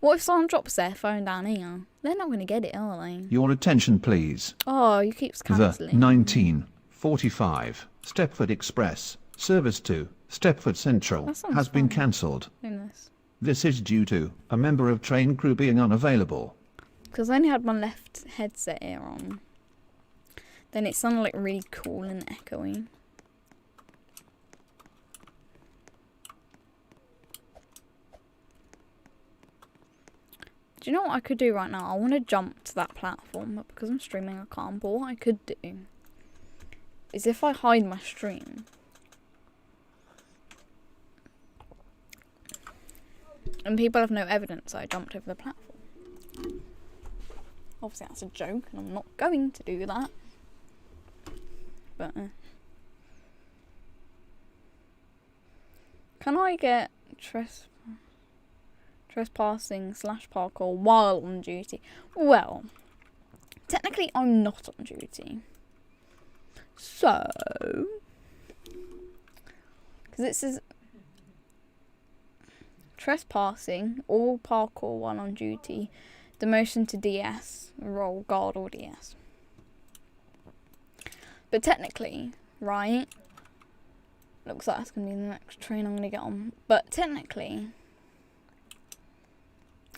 What if someone drops their phone down here? They're not going to get it, are they? Your attention, please. Oh, you keep The cancelling. 1945 Stepford Express service to Stepford Central That sounds has been fun. cancelled. Goodness. This is due to a member of train crew being unavailable. Because I only had my left headset ear on. Then it sounded like really cool and echoey. Do you know what I could do right now? I want to jump to that platform, but because I'm streaming I can't. But what I could do is if I hide my stream, and people have no evidence I jumped over the platform. Obviously that's a joke and I'm not going to do that. But can I get trespassing / parkour while on duty? Well, technically I'm not on duty. So, because it says trespassing or parkour while on duty, demotion to DS, role guard or DS. But technically, right, looks like that's going to be the next train I'm going to get on. But technically,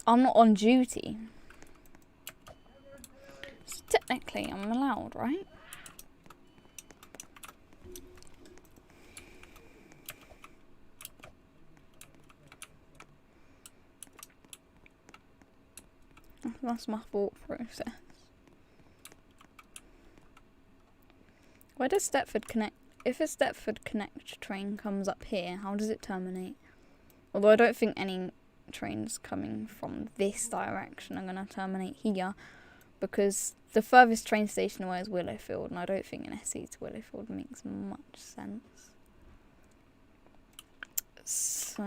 I'm not on duty. So technically, I'm allowed, right? That's my thought process. Where does Stepford connect? If a Stepford Connect train comes up here, how does it terminate? Although I don't think any trains coming from this direction are going to terminate here, because the furthest train station away is Willowfield, and I don't think an SE to Willowfield makes much sense. So,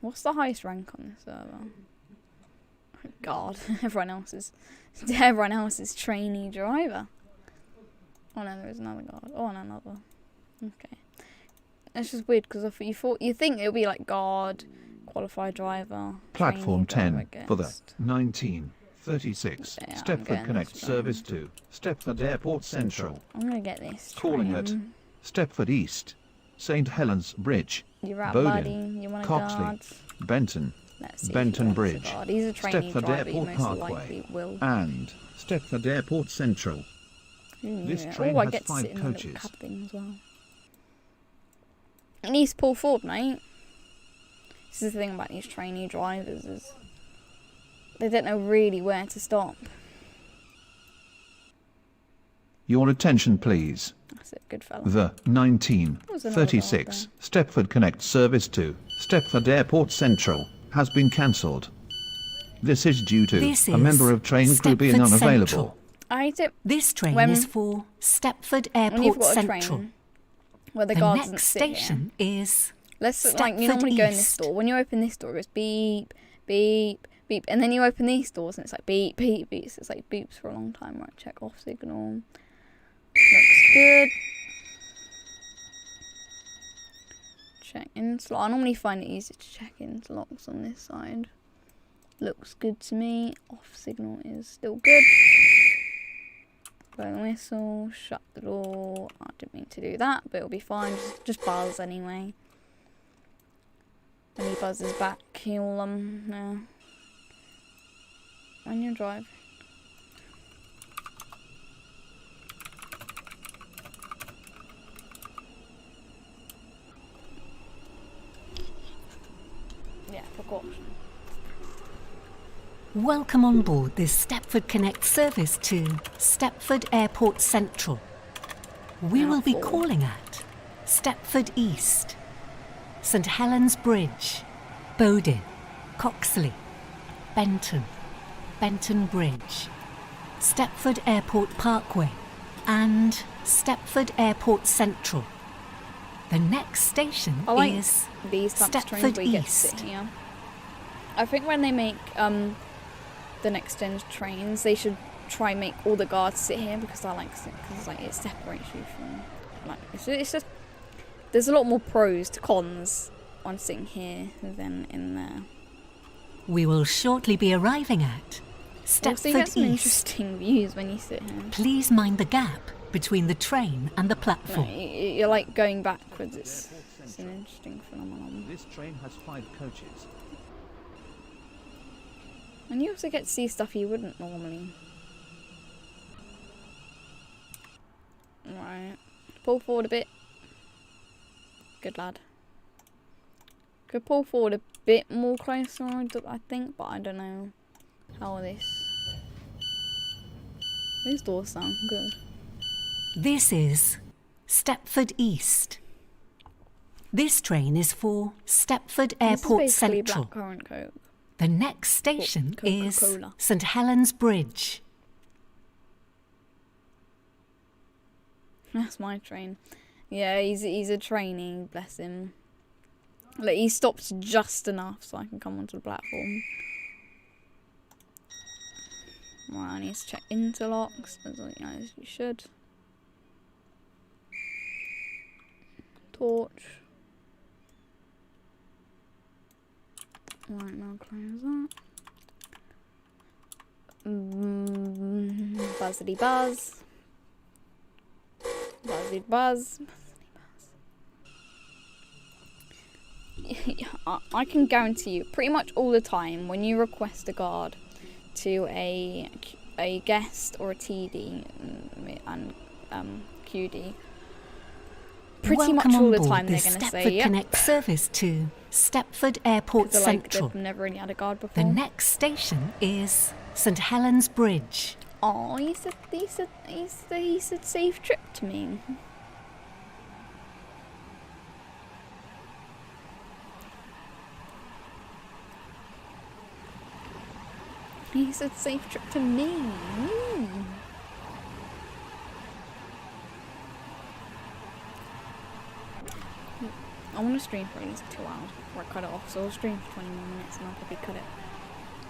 what's the highest rank on this server? Oh God, everyone else is trainee driver. Oh no, there is another guard. Oh, and another. Okay, it's just weird because you think it would be like guard, qualified driver, Platform trainee 10 driver, for the guest. 1936 Yeah, I'm Stepford getting Connect this service to Stepford Airport Central. I'm gonna get this. Calling at train. Stepford East, St Helens Bridge, You're right, Bowden, buddy. You want a Coxley, guard? Benton, Let's see if Benton he wants a Bridge, guard. He's a trainee Stepford driver. He Airport most Parkway, likely will. and Stepford Airport Central. This train I has get to 5 sit in the little coaches. cab thing as well. It needs to pull forward, mate. This is the thing about these trainee drivers is they don't know really where to stop. Your attention, please. That's it, good fella. The 1936 Stepford Connect service to Stepford Airport Central has been cancelled. This is due to This a is member of train crew being Stepford unavailable. Central. I don't. This train When- is for Stepford When you've Airport got a Central. train where the The guard doesn't next sit here. station is Let's like you Stepford normally go in this East. door. When you open this door, it goes beep, beep, beep, and then you open these doors and it's like beep, beep, beep. So it's like beeps for a long time. Right, check off signal. Looks good. Check interlock. I normally find it easy to check interlocks on this side. Looks good to me. Off signal is still good. Blow the whistle. Shut the door. I didn't mean to do that, but it'll be fine. Just buzz anyway. When he buzzes back, he'll no. When you drive. Yeah, precaution. Welcome on board this Stepford Connect service to Stepford Airport Central. We will be calling at Stepford East, St Helens Bridge, Bowden, Coxley, Benton, Benton Bridge, Stepford Airport Parkway, and Stepford Airport Central. The next station I like is these types of trains Stepford where you get to sit East. here. I think when they make the next gen trains, they should try and make all the guards sit here because I like because like it separates you from like it's just there's a lot more pros to cons on sitting here than in there. We will shortly be arriving at Also, you get Stepford some East. interesting views when you sit here. Please mind the gap between the train and the No, platform. you're like going backwards. It's an interesting phenomenon. This train has 5 coaches. And you also get to see stuff you wouldn't normally. Right. Pull forward a bit. Good lad. Could pull forward a bit more closer, I think, but I don't know how these doors sound good. This is Stepford East. This train is for Stepford Airport This is basically Central. blackcurrant coke. The next station is Coca-Cola. St Helens Bridge. That's my train. Yeah, he's a trainee, bless him. Like, he stops just enough so I can come onto the platform. Right, I need to check interlocks, as you should. Torch. Right, now close that. Buzzity buzz. Buzzy buzz. I can guarantee you, pretty much all the time, when you request a guard to a guest or a TD and QD, pretty much all the time they're going to say, Stepford Connect service to Stepford Airport Central. They've never really had a guard before. The next station is St Helens Bridge. Oh, he said safe trip to me. He said safe trip to me. I want to stream for at least 2 hours before I cut it off, so I'll stream for 20 more minutes and I'll probably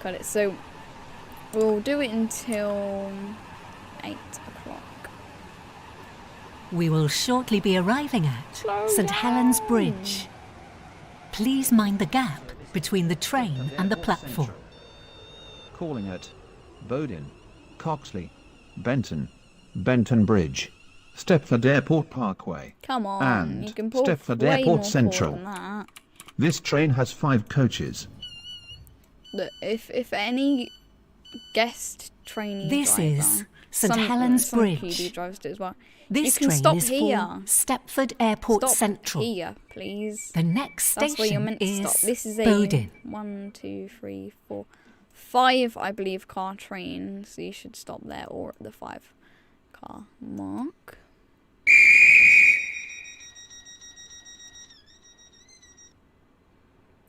cut it. So we'll do it until 8 o'clock. We will shortly be arriving at St Helens Bridge. Please mind the gap between the train and the platform. Calling at Bowden, Coxley, Benton Bridge, Stepford Airport Parkway, Come on, and you can pull Stepford way Airport more Central. forward than that. This train has 5 coaches. Look, if any guest trainee This driver, is St Helens Bridge. QD drivers do as well. This you can train stop is here. for Stepford Airport Stop Central. here, please. The next That's where you're station meant to is stop. This is a Bowden. 1, 2, 3, 4, 5, I believe, car train. So you should stop there or at the 5 car mark.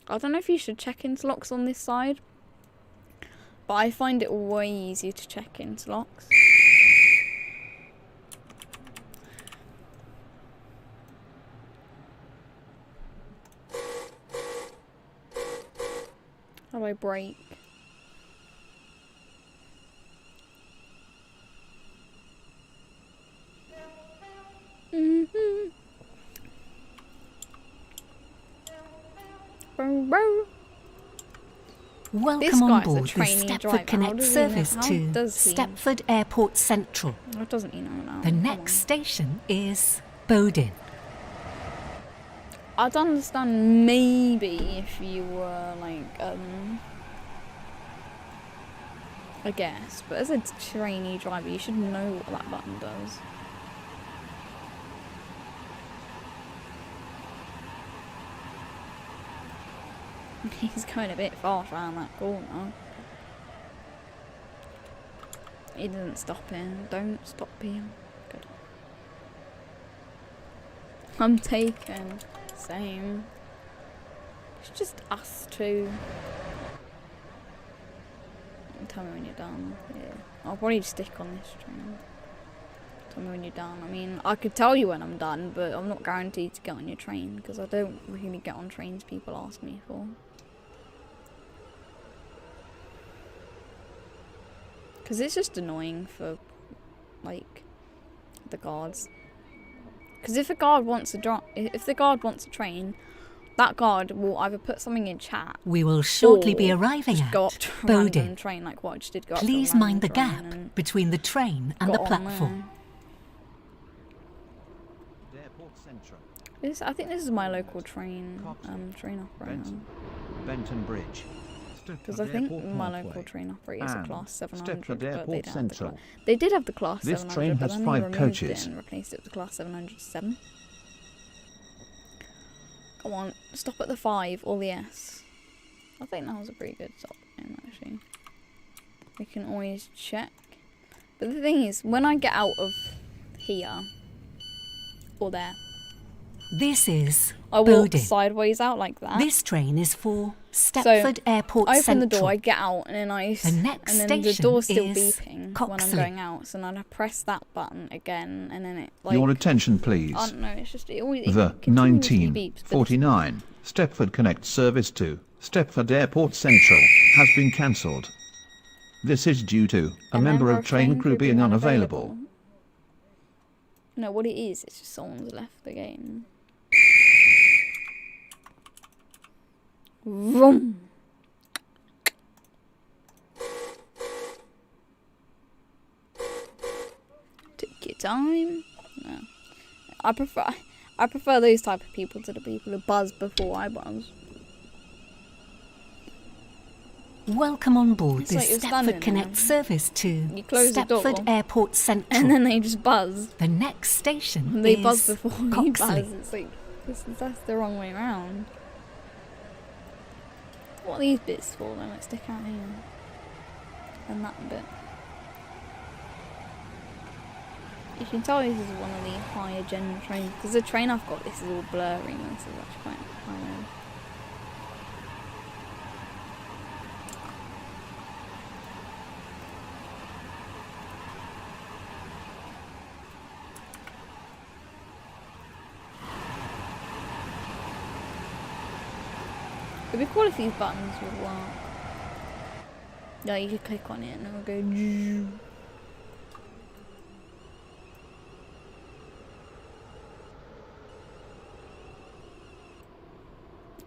I don't know if you should check into locks on this side, but I find it way easier to check into locks. How do I brake? Welcome on guy's a board the trainee driver. Stepford How Connect does he know- service how to does he? Stepford Airport Central. What doesn't he know now? The Come next on. station is Bowden. I'd understand maybe if you were like I guess, but as a trainee driver you should know what that button does. He's going a bit fast around that corner. He doesn't stop him. Don't stop him. Good. I'm taken. Same. It's just us two. Tell me when you're done. Yeah. I'll probably stick on this train. Tell me when you're done. I mean, I could tell you when I'm done, but I'm not guaranteed to get on your train because I don't really get on trains people ask me for. Because it's just annoying for, like, the guards. Because if a guard wants to if the guard wants a train, that guard will either put something in chat. We will shortly be or arriving just at go up to a Bowden. random train, like what I just did. Go up to a Please random mind the train gap and between the train and the got on platform. there. Airport Central. I think this is my local train train operator. Benton Bridge. Because I think my local train operator is a and class 700, Stepford but Airport Central. they did have the class This 700, train but has then 5 they removed coaches. it and replaced it with the class 707. Come on, stop at the 5 or the S. I think that was a pretty good stop in, actually. We can always check. But the thing is, when I get out of here or there, This is I walk Bowden. sideways out like that. This train is for Stepford Airport I open Central. the door, I get out, and then The next and then the station door's still is beeping when I'm Coxley. going out. So then I press that button again, and then it like Your attention, please. I don't know. It's just it always The it continuously beeps. but 1949 Stepford Connect service to Stepford Airport Central has been cancelled. This is due to a member of train crew being unavailable. No, what it is, it's just someone's left the game. Vroom. Took your time. No. I prefer those type of people to the people who buzz before I buzz. Welcome on board It's this like you're standing Stepford Connect there. service to You close the door. Stepford Airport Central. And then they just buzz. The next station They is buzz before you buzz. Coxley. It's like, that's the wrong way around. What are these bits for? They might stick out here. And that bit. You can tell this is one of the higher gen trains. Because the train I've got, this is all blurry. And this is actually quite high. It'd be cool if these buttons would work. Yeah, you could click on it and it'll go.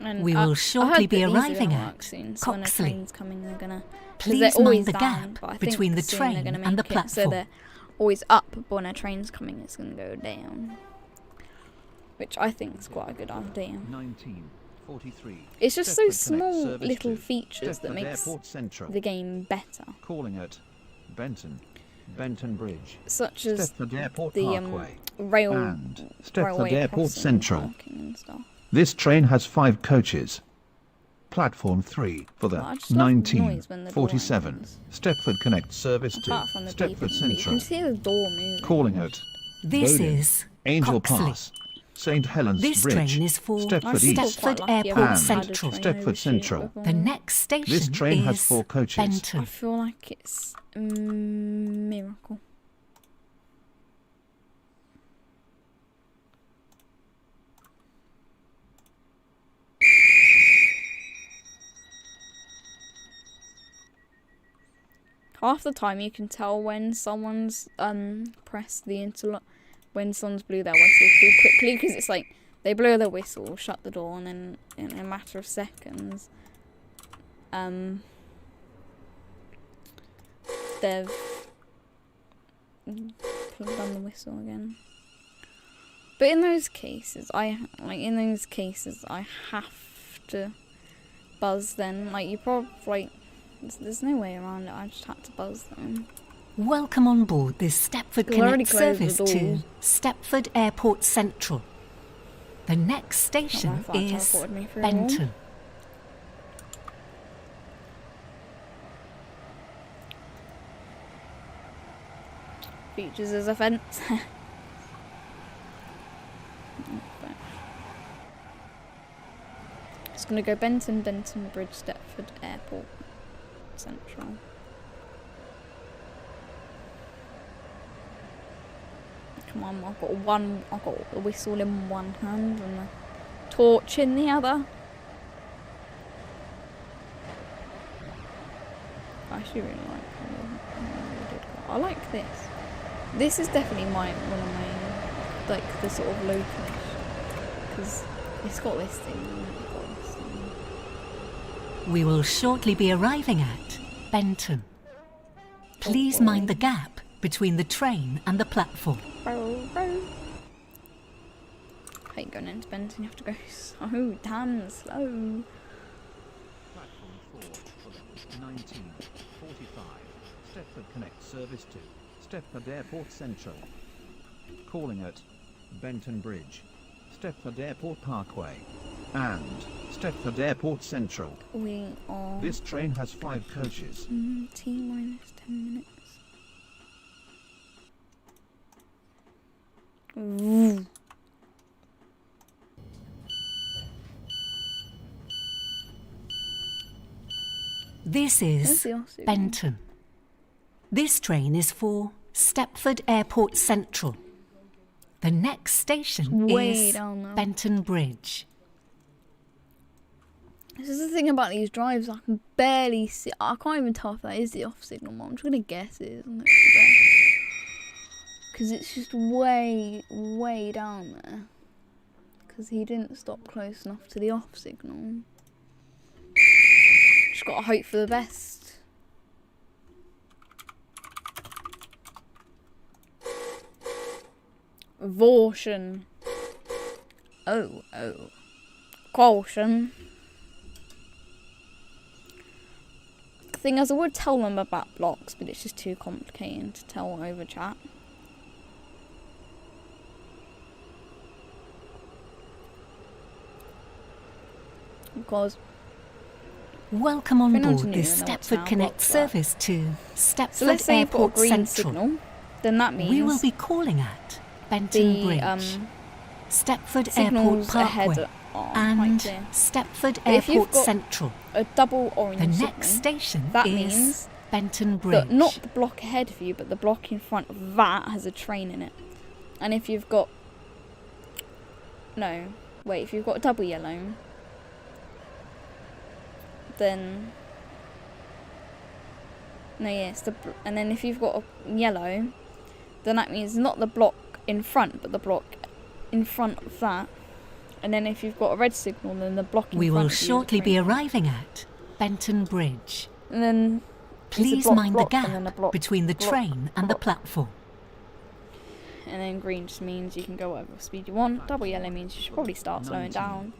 And We will I shortly heard be that these are arriving gonna at work soon, so when a Coxley. train's coming, they're gonna. 'cause Please they're always mind the down, gap but I think between the soon they're train gonna and the make it So platform. they're always up, but when a train's coming, it's gonna go down. Which I think is quite a good idea. 1943. It's just so Stepford small Connect service little to features that Stepford makes Airport Central. the game better. Calling at Benton Bridge. Such as Stepford Airport the Parkway. rail And Stepford railway Airport crossing Central. parking and stuff. This train has 5 coaches. Platform 3 for the I just love the noise when the door 1947 opens. Stepford Connect service to Apart from the beeping, Stepford but you Central. can see the door moving. Calling at This Bowden, is Angel Coxley. Pass, St Helens This Bridge, train is for Stepford East, Stepford Quite lucky I've Airport had a Central. train Stepford overshoot Central. before. The next station This train is has 4 coaches. I Benton. feel like it's a miracle. Half the time you can tell when someone's pressed the interlock, when someone's blew their whistle too quickly, because it's like they blow their whistle, shut the door, and then in a matter of seconds they've done the whistle again. But in those cases, I have to buzz then. Like, you probably, there's no way around it. I just had to buzz them. Welcome on board this Stepford We've already Connect closed the service to doors. Stepford Airport Central. The next station Not my fault, is teleported me through a wall. Benton. Features as a fence. It's gonna go Benton Bridge, Stepford Airport Central. Come on, I've got the whistle in one hand and the torch in the other. I actually really like how I like this. This is definitely one of my, like, the sort of localish, because it's got this thing and it's got this thing. We will shortly be arriving at Benton. Please mind the gap between the train and the platform. I hate going into Benton, you have to go so damn slow. Platform 4 for the 1945 Stepford Connect service to Stepford Airport Central. Calling at Benton Bridge, Stepford Airport Parkway, and Stepford Airport Central. We are This train has 5 coaches. T-minus 10 minutes. Ooh. This Where's is the Aussie? Benton. This train is for Stepford Airport Central. The next station Way is down there. Benton Bridge. This is the thing about these drives, I can barely see. I can't even tell if that is the off signal one. I'm just gonna guess it, isn't it? Because it's just way, way down there. Because he didn't stop close enough to the off signal. Just gotta hope for the best. Caution. Oh. Caution. thing is, I would tell them about blocks, but it's just too complicated to tell over chat. Because Welcome on Been on to board new this and then what's Stepford now Connect blocked service to so Stepford let's say you've got a Airport green Central. signal, then that means We will be calling at Benton the Bridge, Stepford Airport signals Parkway, ahead are and quite clear. Stepford But if you've Airport got Central. A double orange The signal, next station that is means Benton Bridge. that not the block ahead of you, but the block in front of that has a train in it. And if you've got if you've got a double yellow, then and then if you've got a yellow, then that means not the block in front, but the block in front of that. And then if you've got a red signal, then the block in We front will of you is the shortly be train. arriving at Benton Bridge. And then Please block, mind block, the and then a gap block, between the block, train and the block. platform. And then green just means you can go whatever speed you want. Double yellow means you should probably start slowing down.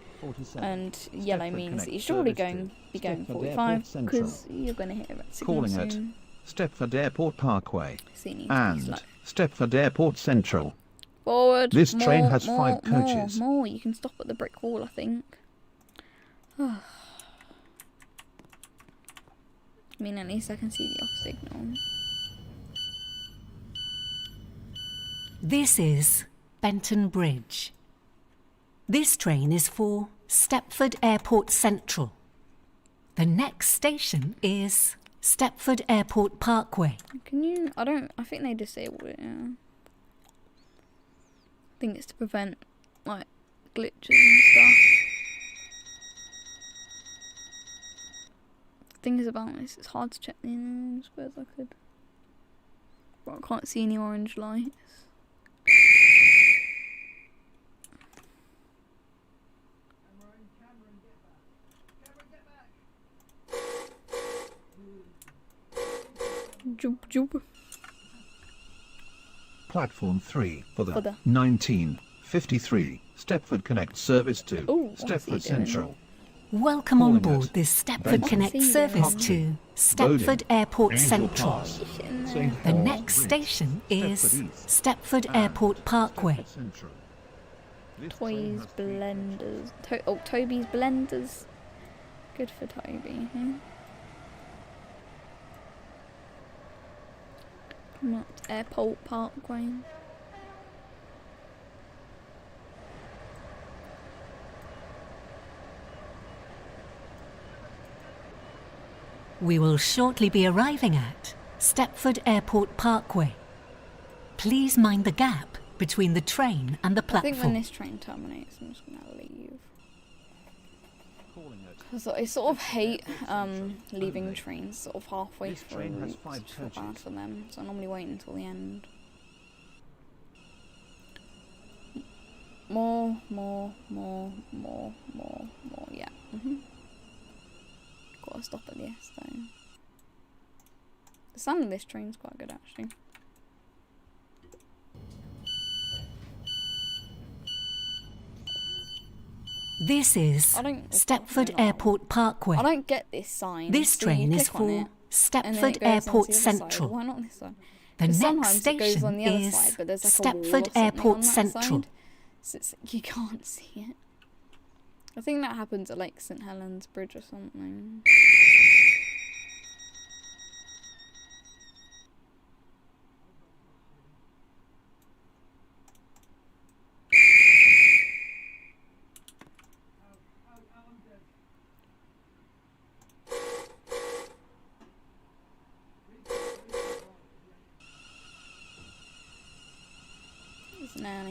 And yellow Stepford means that Connect you should probably service be to going Stepford 45 Airport Central. because you're going to hit a red signal Calling at soon. Stepford Airport Parkway So you need to be and slow. Stepford Airport Central. Forward. This train more, has more, 5 coaches. More. You can stop at the brick wall, I think. I mean, at least I can see the off signal. This is Benton Bridge. This train is for Stepford Airport Central. The next station is Stepford Airport Parkway. Can you? I think they disabled it. Yeah. I think it's to prevent like glitches and stuff. The thing is about this, it's hard to check the I suppose I could. But I can't see any orange lights. Jump, jump. Platform 3 for the For the- 1953 Stepford Connect service to Ooh, what's he Stepford doing? Central. Welcome on Calling board at this Stepford Benton Connect Bridge. service Parkway, to Stepford Bowden, Airport Angel Central. Pass, In there. St. The Paul's next Bridge, station is Stepford East, Stepford and Airport Parkway. Stepford Central. This train Toys, has 3 blenders. Toby's blenders. Good for Toby. Yeah. Not Airport Parkway. We will shortly be arriving at Stepford Airport Parkway. Please mind the gap between the train and the I think when platform. this train terminates, I'm just gonna leave. Calling at Cause I sort of hate leaving trains sort of halfway This through. train has It's 5 just feel bad coaches. for them, so I normally wait until the end. More. Yeah. Gotta stop at the S though. The sound of this train's quite good actually. This is I don't- Stepford no. Airport Parkway. I don't get this sign. This So train you is click on for it, and then it Stepford goes onto Airport the other side. Central. Why not this side? The 'Cause next sometimes it goes on station the other is side, but there's like a wall or Stepford something Airport on that Central. side, so it's, you can't see it. I think that happens at like St Helens Bridge or something.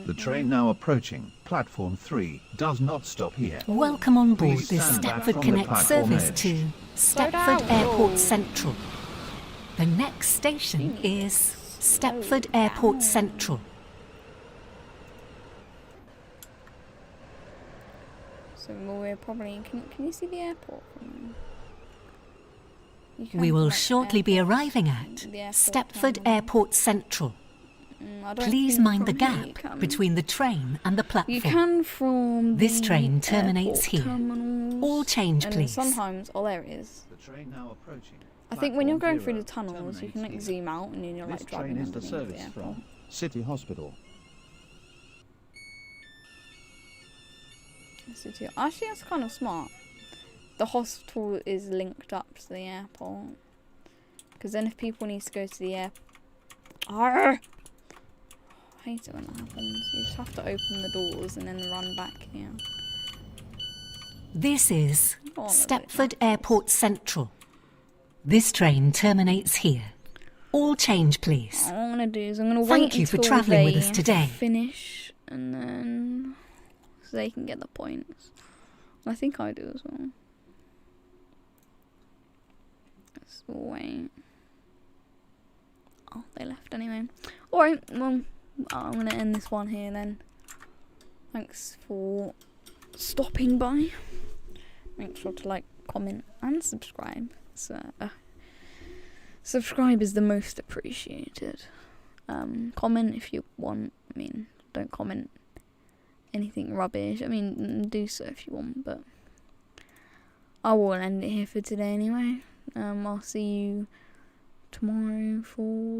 the train now approaching platform 3 does not stop here. Welcome on board Please this stand back Stepford from the Connect platform service edge. to Slow Stepford down. Airport Whoa. Central. The next station is Stepford Airport Central. So we're probably. Can you see the airport from? You can We will like, shortly be airports, arriving at the airport Stepford terminal. Airport Central. I don't Please think mind the from here you gap can. between the train and the platform. You can from This the train terminates airport here. terminals, All change, and please. Sometimes, oh there it is. The train now approaching I think when you're Platform going through the 0 tunnels, you can like terminates zoom out and then you're This like driving train is the underneath service airport. from City Hospital. Actually, that's kind of smart. The hospital is linked up to the airport. Because then if people need to go to the airport... I hate it when that happens. You just have to open the doors and then run back here. This is Oh, Stepford Airport Central. This train terminates here. All change, please. What I'm going to do is I'm going to Thank wait you for until travelling with they us today. finish and then... so they can get the points. I think I do as well. Let's wait. Oh, they left anyway. Alright, well, I'm going to end this one here then. Thanks for stopping by. Make sure to like, comment and subscribe. So, subscribe is the most appreciated. Comment if you want. I mean, don't comment anything rubbish. I mean, do so if you want, but I will end it here for today anyway. I'll see you tomorrow for the